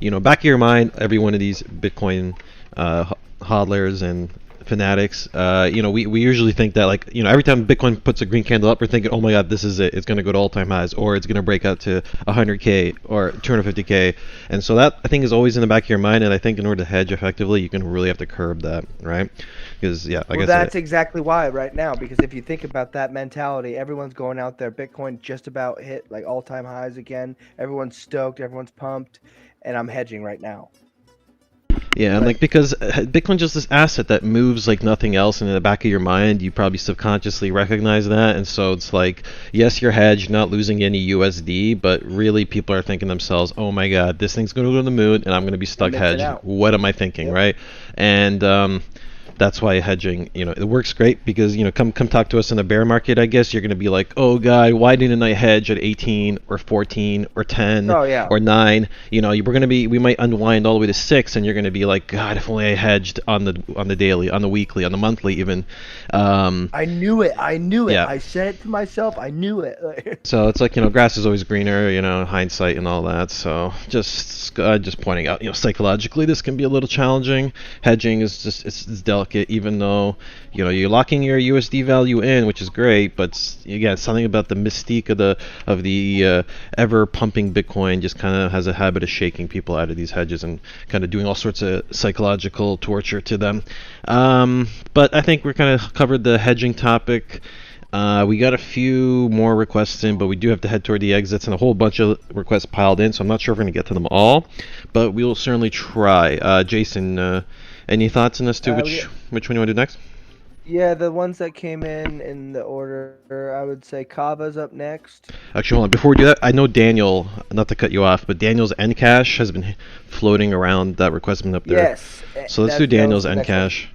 back of your mind, every one of these Bitcoin hodlers and fanatics, we usually think that, like, every time Bitcoin puts a green candle up, we're thinking, oh my god, this is it, it's going to go to all-time highs, or it's going to break out to 100k or 250k. And so that, I think, is always in the back of your mind, and I think in order to hedge effectively, you can really have to curb that, right? Because that's exactly why right now, because if you think about that mentality, everyone's going out there, Bitcoin just about hit like all-time highs again, everyone's stoked, everyone's pumped, and I'm hedging right now. Yeah, and because Bitcoin's just this asset that moves like nothing else, and in the back of your mind, you probably subconsciously recognize that, and so it's like, yes, you're hedged, not losing any USD, but really people are thinking to themselves, oh my god, this thing's going to go to the moon, and I'm going to be stuck hedged. What am I thinking, right? And that's why hedging, it works great because, come talk to us in the bear market, I guess. You're going to be like, oh, God, why didn't I hedge at 18 or 14 or 10 or 9? We might unwind all the way to 6, and you're going to be like, God, if only I hedged on the daily, on the weekly, on the monthly even. I knew it. Yeah. I said it to myself. I knew it. So it's like, grass is always greener, hindsight and all that. So just pointing out, psychologically, this can be a little challenging. Hedging is just, it's delicate. Even though you're locking your USD value in, which is great, but again, something about the mystique of the ever pumping Bitcoin just kind of has a habit of shaking people out of these hedges and kind of doing all sorts of psychological torture to them. But I think we're kind of covered the hedging topic. We got a few more requests in, but we do have to head toward the exits, and a whole bunch of requests piled in, so I'm not sure if we're going to get to them all, but we will certainly try. Jason, any thoughts on this too? Which one you want to do next? Yeah, the ones that came in the order, I would say Kava's up next. Actually, hold on. Before we do that, I know Daniel, not to cut you off, but Daniel's Encash has been floating around. That request has been up there. Yes. So let's do Daniel's Encash.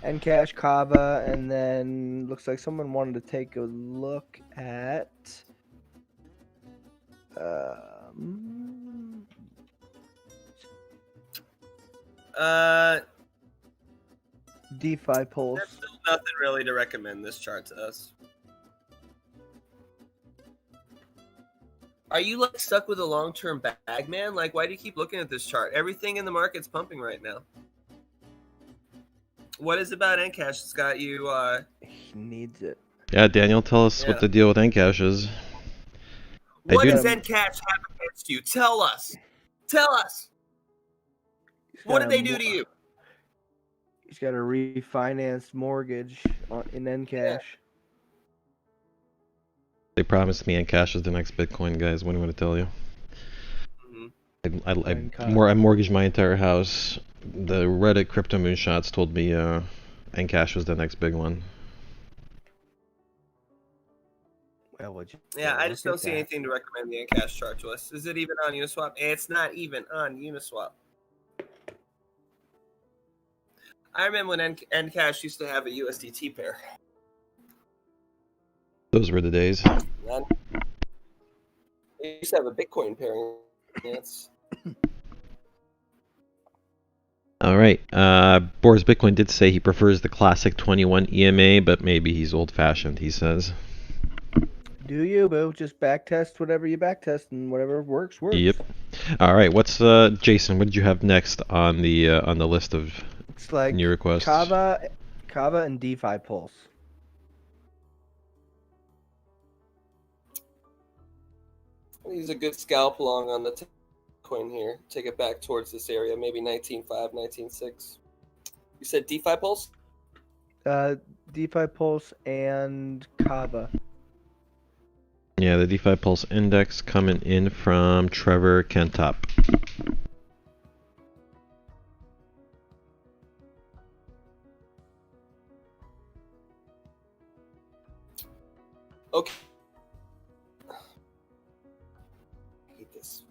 Encash, Kava, and then looks like someone wanted to take a look at DeFi polls. nothing really to recommend this chart to us. Are you like stuck with a long-term bag, man? Like, why do you keep looking at this chart? Everything in the market's pumping right now. What is it about Encash that's got you? He needs it. Yeah, Daniel, tell us what the deal with Encash is. What does Encash have against you? Tell us. Tell us. What did they do to you? He's got a refinanced mortgage in Encash. Yeah. They promised me Encash is the next Bitcoin, guys. What do you want to tell you? I mortgaged my entire house. The Reddit crypto moonshots told me Encash was the next big one. Well, yeah, I just don't see anything to recommend the Encash chart to us. Is it even on Uniswap? It's not even on Uniswap. I remember when Encash used to have a USDT pair. Those were the days. They used to have a Bitcoin pairing. Yes. All right. Boris Bitcoin did say he prefers the classic 21 EMA, but maybe he's old-fashioned, he says. Do you, boo? Just backtest whatever you backtest, and whatever works. Yep. All right. What's Jason? What did you have next on the list of new requests? Kava and DeFi Pulse. Use a good scalp along on the coin here. Take it back towards this area, maybe 19.5, 19.6. You said DeFi Pulse? DeFi Pulse and Kava. Yeah, the DeFi Pulse index coming in from Trevor Kentop. Okay. I hate this.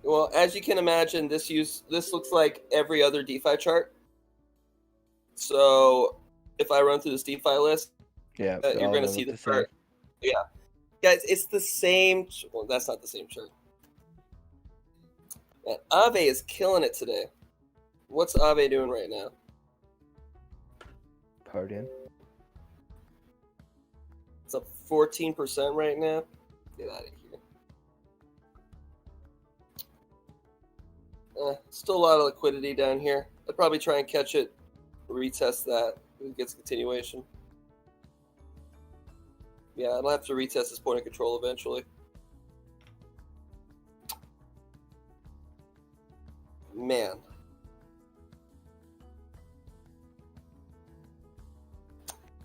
Well, as you can imagine, this looks like every other DeFi chart. So if I run through this DeFi list, you're going to see the chart. Yeah. Guys, it's the same. Well, that's not the same chart. Man, Aave is killing it today. What's Aave doing right now? Pardon? It's up 14% right now. Get out of here. Still a lot of liquidity down here. I'd probably try and catch it, retest that, if it gets continuation. Yeah, I'll have to retest this point of control eventually. Man.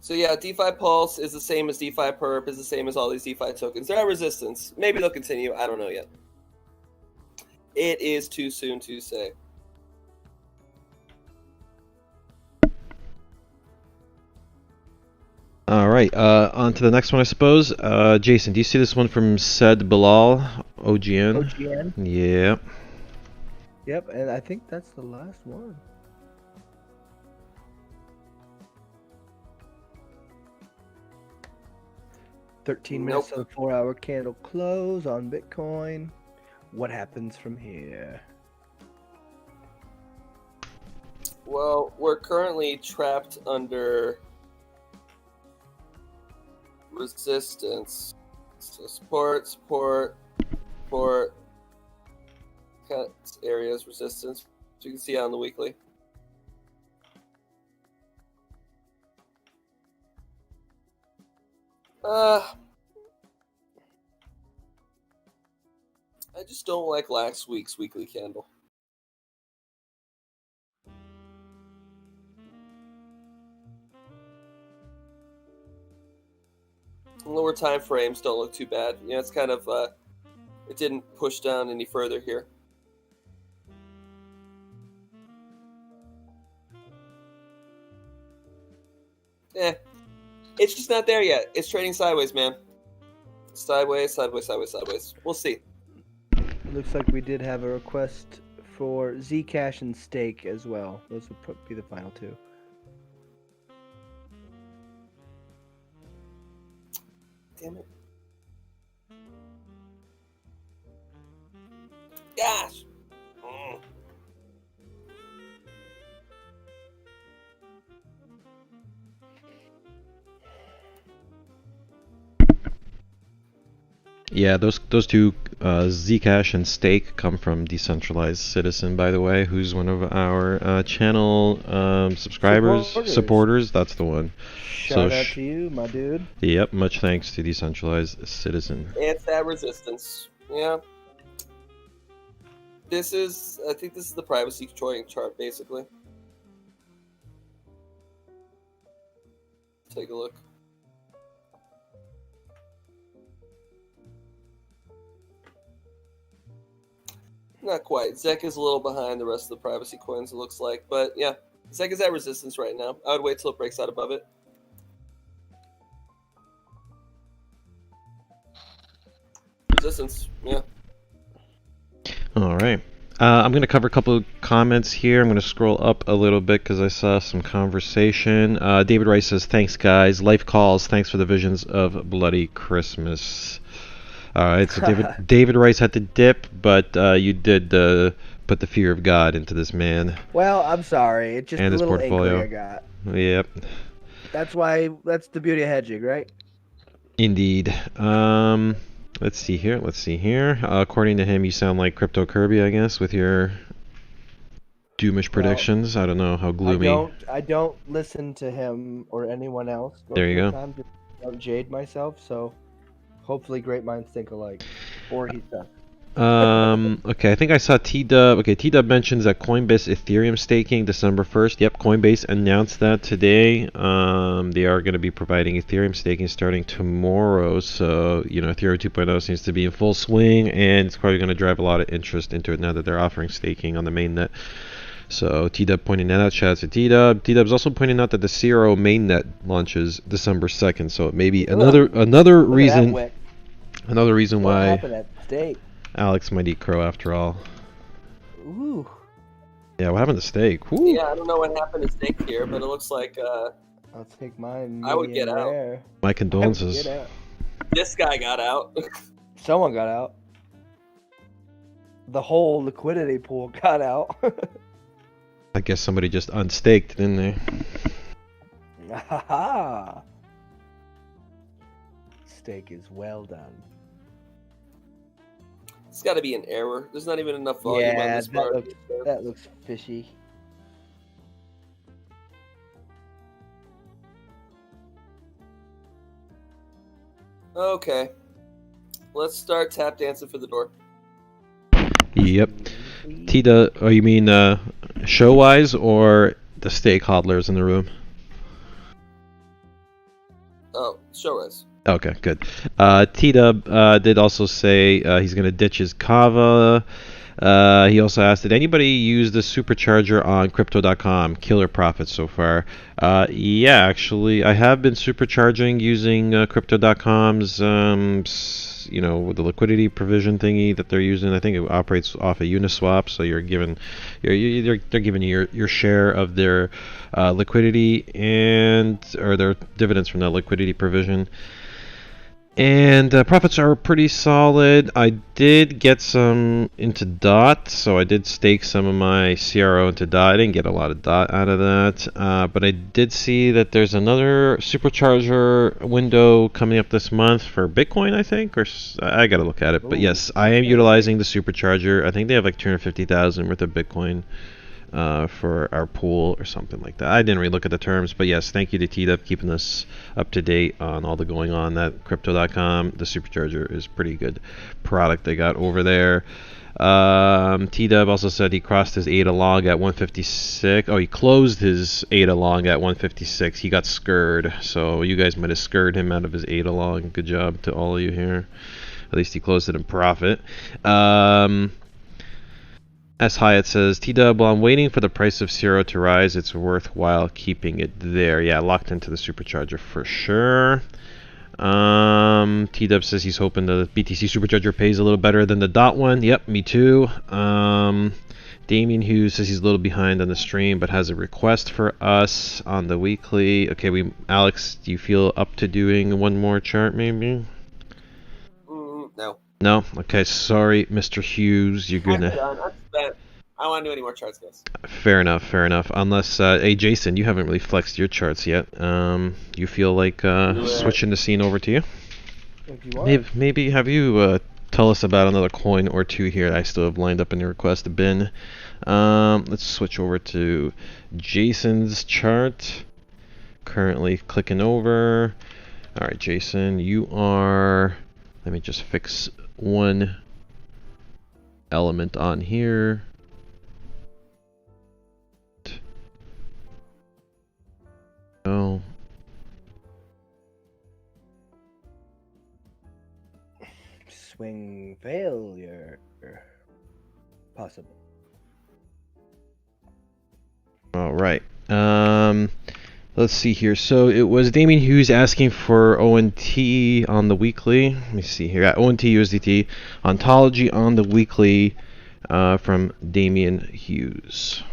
So yeah, DeFi Pulse is the same as DeFi Perp, is the same as all these DeFi tokens. They're at resistance. Maybe they'll continue. I don't know yet. It is too soon to say. All right, on to the next one, I suppose. Jason, do you see this one from Said Bilal, OGN? OGN? Yeah. Yep, and I think that's the last one. Thirteen minutes of the 4-hour candle close on Bitcoin. What happens from here? Well, we're currently trapped under resistance. So support, cut areas, resistance. So you can see on the weekly. I just don't like last week's weekly candle. Lower time frames don't look too bad. You know, it's kind of it didn't push down any further here. It's just not there yet. It's trading sideways, man. Sideways, sideways, sideways, sideways. We'll see. Looks like we did have a request for Zcash and Stake as well. Those would be the final two. Damn it. Gosh. Yeah, those two, Zcash and Stake, come from Decentralized Citizen, by the way, who's one of our channel subscribers, supporters. That's the one. Shout out to you, my dude. Yep, much thanks to Decentralized Citizen. It's that resistance. Yeah. I think this is the privacy controlling chart, basically. Take a look. Not quite. ZEC is a little behind the rest of the privacy coins, it looks like. But yeah, ZEC is at resistance right now. I would wait till it breaks out above it. Resistance, yeah. All right. I'm going to cover a couple of comments here. I'm going to scroll up a little bit because I saw some conversation. David Rice says, thanks, guys. Life calls. Thanks for the visions of Bloody Christmas. All right, so David Rice had to dip, but you did put the fear of God into this man. Well, I'm sorry. It's just and a his little portfolio. angry I got. Yep. That's the beauty of hedging, right? Indeed. Let's see here. According to him, you sound like Crypto Kirby, I guess, with your doomish predictions. I don't know how gloomy. I don't listen to him or anyone else. There you go. Time to don't jade myself, so hopefully great minds think alike. Or he sucks. Okay, I think I saw T-Dub. Okay, T-Dub mentions that Coinbase Ethereum staking December 1st. Yep, Coinbase announced that today. They are going to be providing Ethereum staking starting tomorrow. So, Ethereum 2.0 seems to be in full swing, and it's probably going to drive a lot of interest into it now that they're offering staking on the mainnet. So, T-Dub pointing that out. Shout out to T-Dub. T-Dub's also pointing out that the CRO mainnet launches December 2nd. So, it may be another reason why happened at stake? Alex might eat crow after all. Ooh. Yeah, what happened to steak? Ooh. Yeah, I don't know what happened to steak here, but it looks like I'll take mine. I would get out. My condolences. This guy got out. Someone got out. The whole liquidity pool got out. I guess somebody just unstaked, didn't they? Ha! Steak is well done. It's got to be an error. There's not even enough volume on this bar. That looks fishy. Okay. Let's start tap dancing for the door. Yep. Tita, oh, you mean show-wise or the steak hodlers in the room? Oh, show-wise. Okay, good. T-Dub did also say he's going to ditch his Kava. He also asked, did anybody use the supercharger on Crypto.com? Killer profits so far. Yeah, actually, I have been supercharging using Crypto.com's, with the liquidity provision thingy that they're using. I think it operates off a Uniswap, so they're giving you your share of their liquidity or their dividends from that liquidity provision. And profits are pretty solid. I did get some into DOT, so I did stake some of my CRO into DOT. I didn't get a lot of DOT out of that, but I did see that there's another supercharger window coming up this month for Bitcoin, I think, or I gotta look at it. But yes, I am utilizing the supercharger. I think they have like 250,000 worth of Bitcoin for our pool or something like that. I didn't really look at the terms, but yes, thank you to T-Dub keeping us up to date on all the going on at Crypto.com. The supercharger is pretty good product they got over there. T-Dub also said he crossed his ADA log at 156. Oh, he closed his ADA log at 156. He got scurred, so you guys might have scurred him out of his ADA log. Good job to all of you here. At least he closed it in profit. S. Hyatt says, T-Dub, while I'm waiting for the price of CRO to rise, it's worthwhile keeping it there. Yeah, locked into the supercharger for sure. T-Dub says he's hoping the BTC supercharger pays a little better than the DOT one. Yep, me too. Damien Hughes says he's a little behind on the stream, but has a request for us on the weekly. Okay, Alex, do you feel up to doing one more chart maybe? No. No? Okay, sorry, Mr. Hughes. You're gonna... I'm spent. I don't want to do any more charts, guys. Fair enough. Unless, hey, Jason, you haven't really flexed your charts yet. You feel like switching the scene over to you? If you want. Maybe have you tell us about another coin or two here that I still have lined up in the request bin. Let's switch over to Jason's chart. Currently clicking over. All right, Jason, you are. Let me just fix one element on here. Oh. Swing failure. Possible. All right. Let's see here. So it was Damien Hughes asking for ONT on the weekly. Let me see here. ONT USDT ontology on the weekly from Damien Hughes.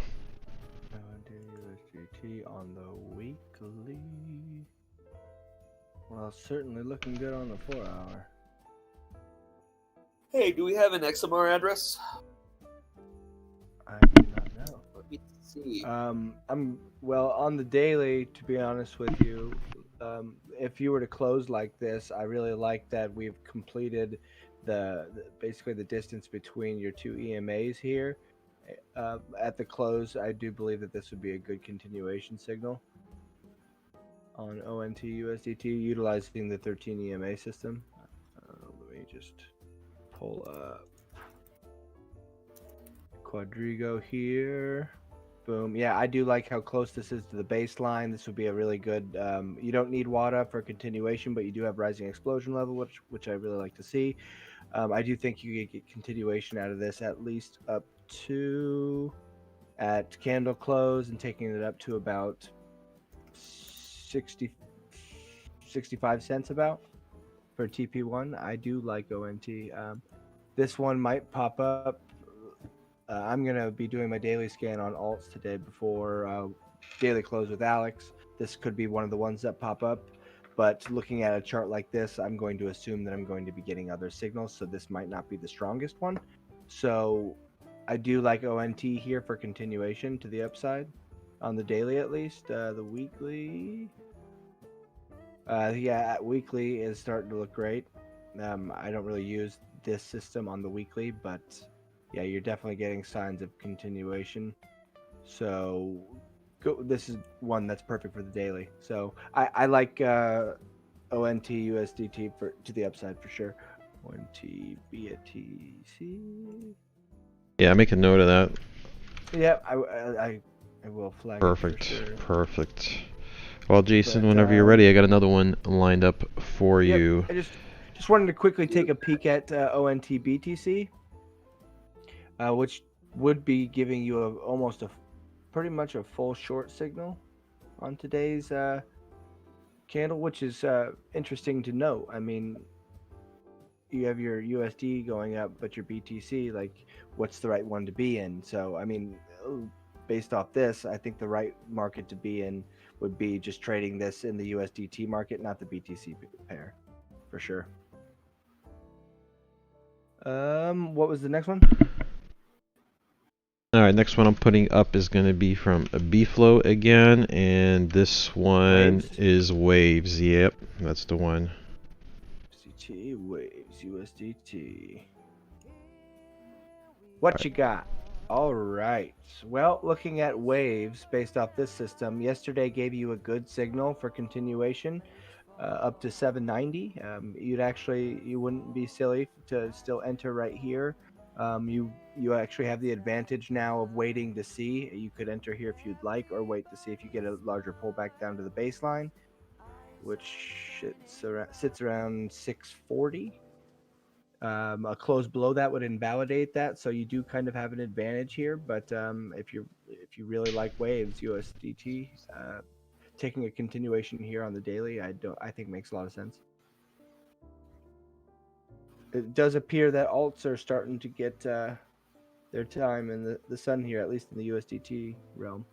USDT on the weekly. Well, certainly looking good on the 4-hour. Hey, do we have an XMR address? I do not know. Let me see. Well on the daily. To be honest with you, if you were to close like this, I really like that we've completed basically the distance between your two EMAs here. At the close, I do believe that this would be a good continuation signal on ONT USDT utilizing the 13 EMA system. Let me just pull up Quadrigo here. Boom. Yeah, I do like how close this is to the baseline. This would be a really good. You don't need WADA for continuation, but you do have rising explosion level, which I really like to see. I do think you could get continuation out of this at least up to at candle close and taking it up to about 65 cents about for TP1. I do like ONT. This one might pop up. I'm going to be doing my daily scan on alts today before daily close with Alex. This could be one of the ones that pop up. But looking at a chart like this, I'm going to assume that I'm going to be getting other signals. So this might not be the strongest one. So I do like ONT here for continuation to the upside on the daily at least. The weekly. Yeah, weekly is starting to look great. I don't really use this system on the weekly, but yeah, you're definitely getting signs of continuation. So this is one that's perfect for the daily. So I like ONT USDT to the upside for sure. ONT BTC. Yeah, make a note of that. Yeah, I will flag Perfect. it for sure. Perfect. Well, Jason, But, whenever you're ready, I got another one lined up for you. I just wanted to quickly take a peek at ONT BTC, which would be giving you pretty much a full short signal on today's candle, which is interesting to note. I mean, you have your USD going up, but your BTC, like, what's the right one to be in? So, I mean, based off this, I think the right market to be in would be just trading this in the USDT market, not the BTC pair, for sure. What was the next one? All right, next one I'm putting up is going to be from BFlow again, and this one is Waves. Yep, that's the one. USDT, Waves, USDT. What you got? All right. Well, looking at Waves based off this system, yesterday gave you a good signal for continuation up to 790. You wouldn't be silly to still enter right here. You actually have the advantage now of waiting to see. You could enter here if you'd like, or wait to see if you get a larger pullback down to the baseline, which sits around 640. A close below that would invalidate that, so you do kind of have an advantage here. But if you really like Waves USDT, taking a continuation here on the daily, I think makes a lot of sense. It does appear that alts are starting to get their time in the sun here, at least in the USDT realm.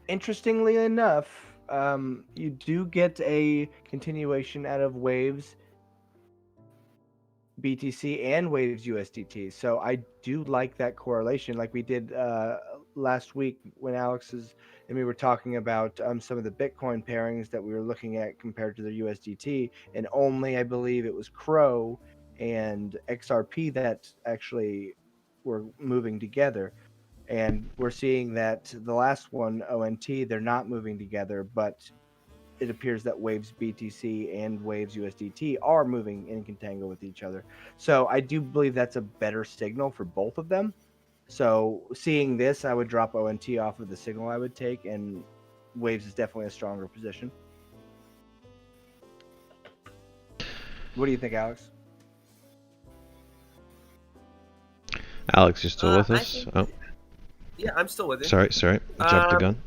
Interestingly enough, you do get a continuation out of Waves BTC and Waves USDT. So I do like that correlation, like we did last week when Alex and we were talking about some of the Bitcoin pairings that we were looking at compared to the USDT, and only I believe it was Crow and XRP that actually were moving together. And we're seeing that the last one, ONT, they're not moving together, but it appears that Waves BTC and Waves USDT are moving in contango with each other. So I do believe that's a better signal for both of them. So seeing this, I would drop ONT off of the signal I would take, and Waves is definitely a stronger position. What do you think, Alex? Alex, you're still with us? Oh, Yeah, I'm still with you. sorry. I jumped the gun.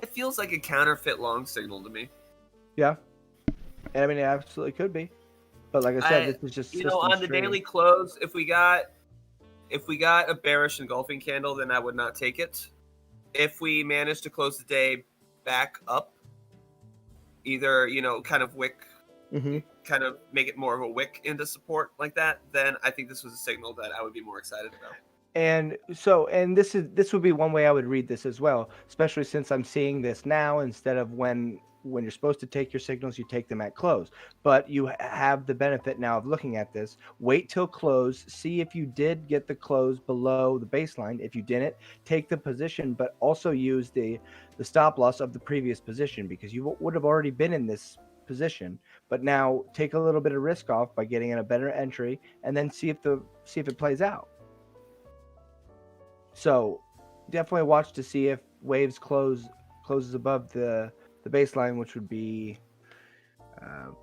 It feels like a counterfeit long signal to me. Yeah. And I mean, it absolutely could be. But like I said, this is just on the daily close, if we got a bearish engulfing candle, then I would not take it. If we manage to close the day back up, either kind of wick, kind of make it more of a wick into support like that, then I think this was a signal that I would be more excited about. And this would be one way I would read this as well, especially since I'm seeing this now instead of when you're supposed to take your signals, you take them at close. But you have the benefit now of looking at this. Wait till close, see if you did get the close below the baseline. If you didn't, take the position, but also use the stop loss of the previous position, because you would have already been in this position. But now take a little bit of risk off by getting in a better entry, and then see if it plays out. So definitely watch to see if Waves closes above the baseline, which would be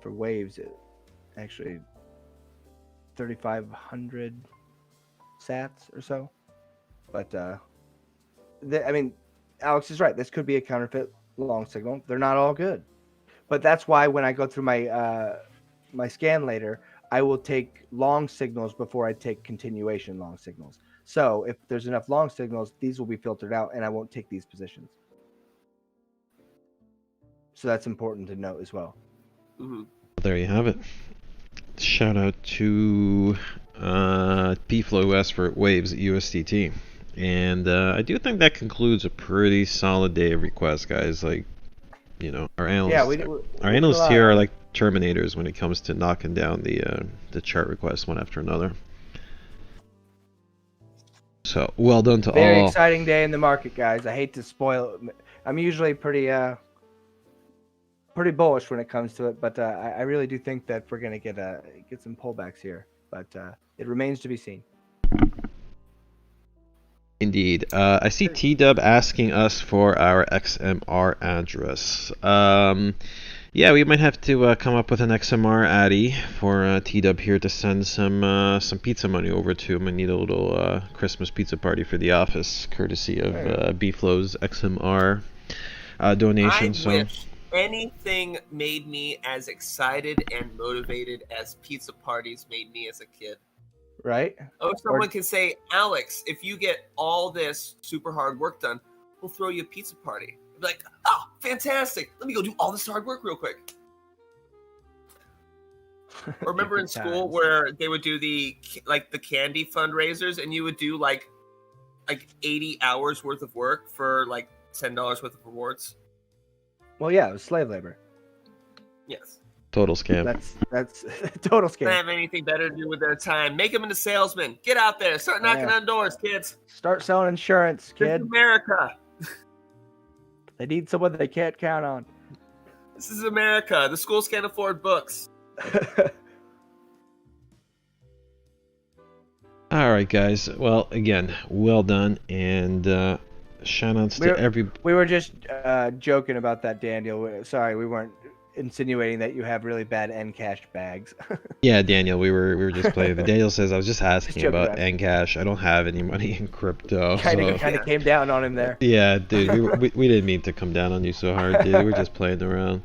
for Waves actually 3,500 sats or so. But I mean, Alex is right. This could be a counterfeit long signal. They're not all good. But that's why when I go through my scan later, I will take long signals before I take continuation long signals. So if there's enough long signals, these will be filtered out, and I won't take these positions. So that's important to note as well. Mm-hmm. There you have it. Shout out to PFlow who asked for Waves at USDT. And I do think that concludes a pretty solid day of requests, guys. Like, our analysts, our analysts here are like Terminators when it comes to knocking down the chart requests one after another. So well done to all. Very exciting day in the market, guys. I hate to spoil it. I'm usually pretty bullish when it comes to it, but I really do think that we're gonna get some pullbacks here. But it remains to be seen. Indeed. I see T-Dub asking us for our XMR address. Yeah, we might have to come up with an XMR addy for T-Dub here to send some pizza money over to him. I need a little Christmas pizza party for the office, courtesy of B-Flow's XMR donation. I wish anything made me as excited and motivated as pizza parties made me as a kid. Right? Oh, someone can say, Alex, if you get all this super hard work done, we'll throw you a pizza party. I'd be like, oh, fantastic. Let me go do all this hard work real quick. Remember in school where they would do the candy fundraisers, and you would do like 80 hours worth of work for like $10 worth of rewards? Well, yeah, it was slave labor. Yes. Total scam. That's total scam. They don't have anything better to do with their time. Make them into salesmen. Get out there. Start knocking on doors, kids. Start selling insurance, kid. This is America. They need someone they can't count on. This is America. The schools can't afford books. All right, guys. Well, again, well done, and shout-outs to every... We were just joking about that, Daniel. Sorry, we weren't insinuating that you have really bad Encash bags. Yeah, Daniel, we were just playing. Daniel says I was just asking about Encash. I don't have any money in crypto. Kind of came down on him there. Yeah, dude, we didn't mean to come down on you so hard, dude. We're just playing around.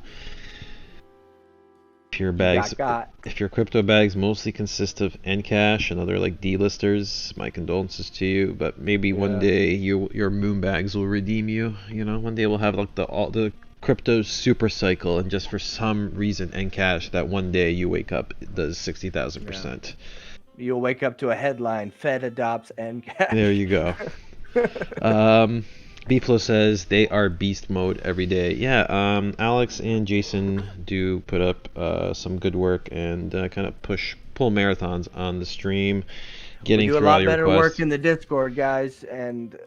If your crypto bags mostly consist of Encash and other like delisters, my condolences to you. But maybe one day your moon bags will redeem you. One day we'll have like the crypto super cycle, and just for some reason Encash, that one day you wake up, it does 60,000%. you'll wake up to a headline: Fed adopts Encash. There you go. Bflow says they are beast mode every day. Yeah, Alex and Jason do put up some good work and kind of pull marathons on the stream, getting we do a through all lot your better requests. work in the Discord, guys, and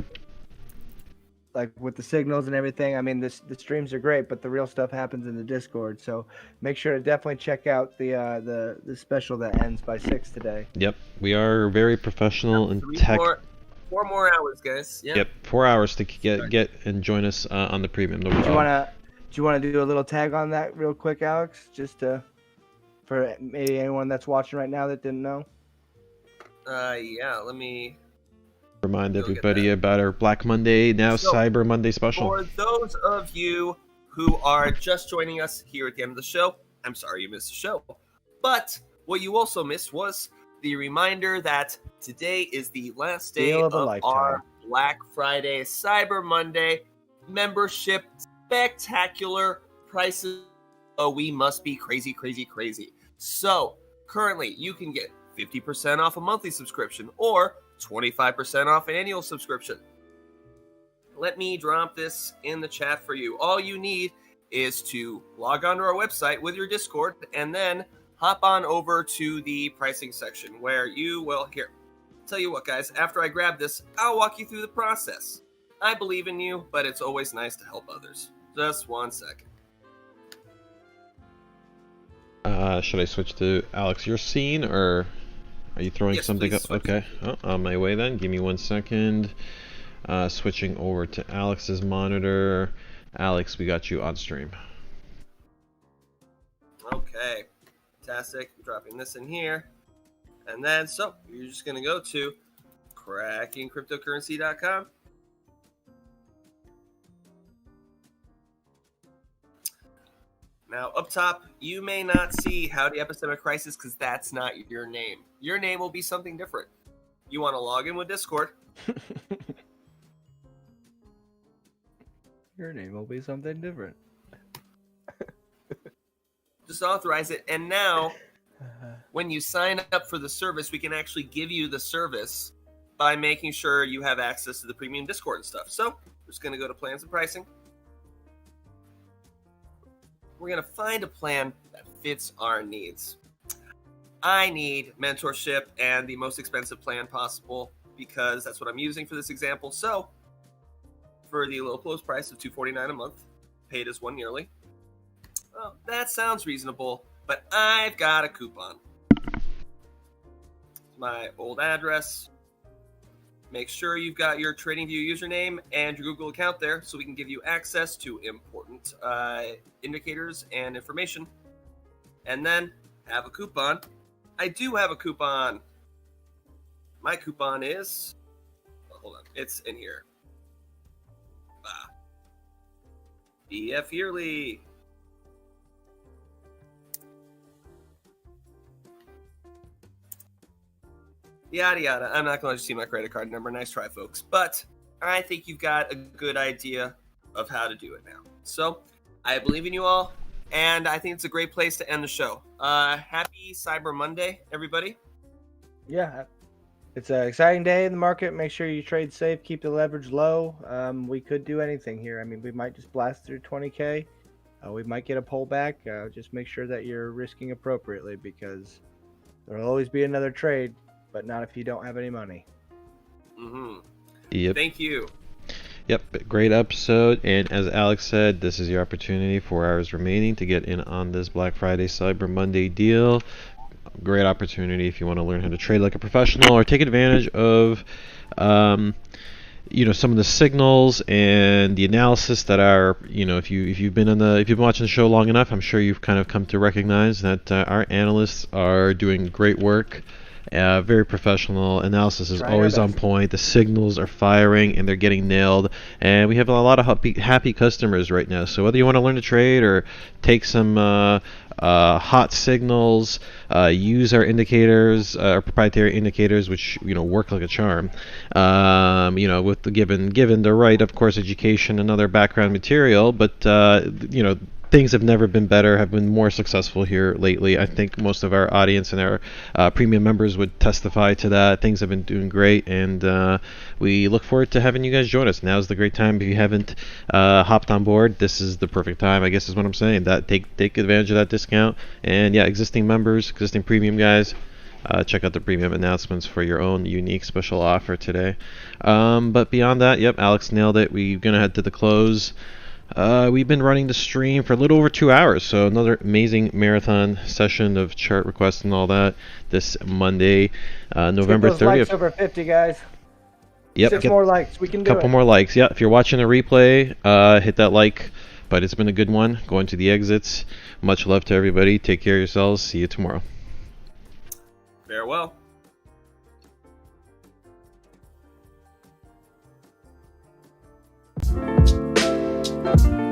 like with the signals and everything. I mean, the streams are great, but the real stuff happens in the Discord. So make sure to definitely check out the special that ends by 6 today. Yep, we are very professional and tech. 4 more hours, guys. Yeah. Yep, 4 hours to get and join us on the premium. Do you wanna do a little tag on that real quick, Alex? Just for maybe anyone that's watching right now that didn't know. Yeah. Let me remind everybody about our Black Monday, now Cyber Monday special. For those of you who are just joining us here at the end of the show, I'm sorry you missed the show. But what you also missed was the reminder that today is the last day of our Black Friday, Cyber Monday membership spectacular prices. Oh, we must be crazy, crazy, crazy. So currently you can get 50% off a monthly subscription or 25% off an annual subscription. Let me drop this in the chat for you. All you need is to log onto our website with your Discord and then hop on over to the pricing section where you will here. Tell you what, guys, after I grab this, I'll walk you through the process. I believe in you, but it's always nice to help others. Just 1 second. Should I switch to Alex, your scene, or are you throwing something up? Okay, on my way then. Give me 1 second. Switching over to Alex's monitor. Alex, we got you on stream. Okay, fantastic. I'm dropping this in here. And then, so you're just going to go to crackingcryptocurrency.com. Now, up top, you may not see Howdy Epistemic Crisis because that's not your name. Your name will be something different. You want to log in with Discord. Your name will be something different. Just authorize it. And now, when you sign up for the service, we can actually give you the service by making sure you have access to the premium Discord and stuff. So, we're just going to go to plans and pricing. We're going to find a plan that fits our needs. I need mentorship and the most expensive plan possible because that's what I'm using for this example. So, for the low close price of $249 a month, paid as 1 yearly. Well, that sounds reasonable, but I've got a coupon. My old address. Make sure you've got your TradingView username and your Google account there so we can give you access to important indicators and information. And then have a coupon. I do have a coupon. My coupon is... Oh, hold on. It's in here. BF Yearly. Yada yada. I'm not going to let you see my credit card number. Nice try, folks. But I think you've got a good idea of how to do it now. So I believe in you all, and I think it's a great place to end the show. Happy Cyber Monday, everybody. Yeah, it's an exciting day in the market. Make sure you trade safe, keep the leverage low. We could do anything here. I mean, we might just blast through 20K. We might get a pullback. Just make sure that you're risking appropriately because there'll always be another trade, but not if you don't have any money. Mm-hmm. Yep. Thank you. Yep, great episode. And as Alex said, this is your opportunity. 4 hours remaining to get in on this Black Friday Cyber Monday deal. Great opportunity if you want to learn how to trade like a professional or take advantage of some of the signals and the analysis that are, if you've been watching the show long enough, I'm sure you've kind of come to recognize that our analysts are doing great work. Very professional. Analysis is always on point. The signals are firing and they're getting nailed. And we have a lot of happy customers right now. So whether you want to learn to trade or take some hot signals, use our indicators, our proprietary indicators, which work like a charm. With the given the right, of course, education and other background material. But things have never been better, have been more successful here lately. I think most of our audience and our premium members would testify to that. Things have been doing great, and we look forward to having you guys join us. Now's the great time. If you haven't hopped on board, this is the perfect time, I guess is what I'm saying. That take advantage of that discount. And yeah, existing members, existing premium guys, check out the premium announcements for your own unique special offer today. But beyond that, yep, Alex nailed it. We're going to head to the close. We've been running the stream for a little over 2 hours, so another amazing marathon session of chart requests and all that this Monday, November 30th. Likes over 50, guys. Yep, 6 more likes. We can do it. Couple more likes. Yeah, if you're watching a replay, hit that like. But it's been a good one. Going to the exits. Much love to everybody. Take care of yourselves. See you tomorrow. Farewell. Bye.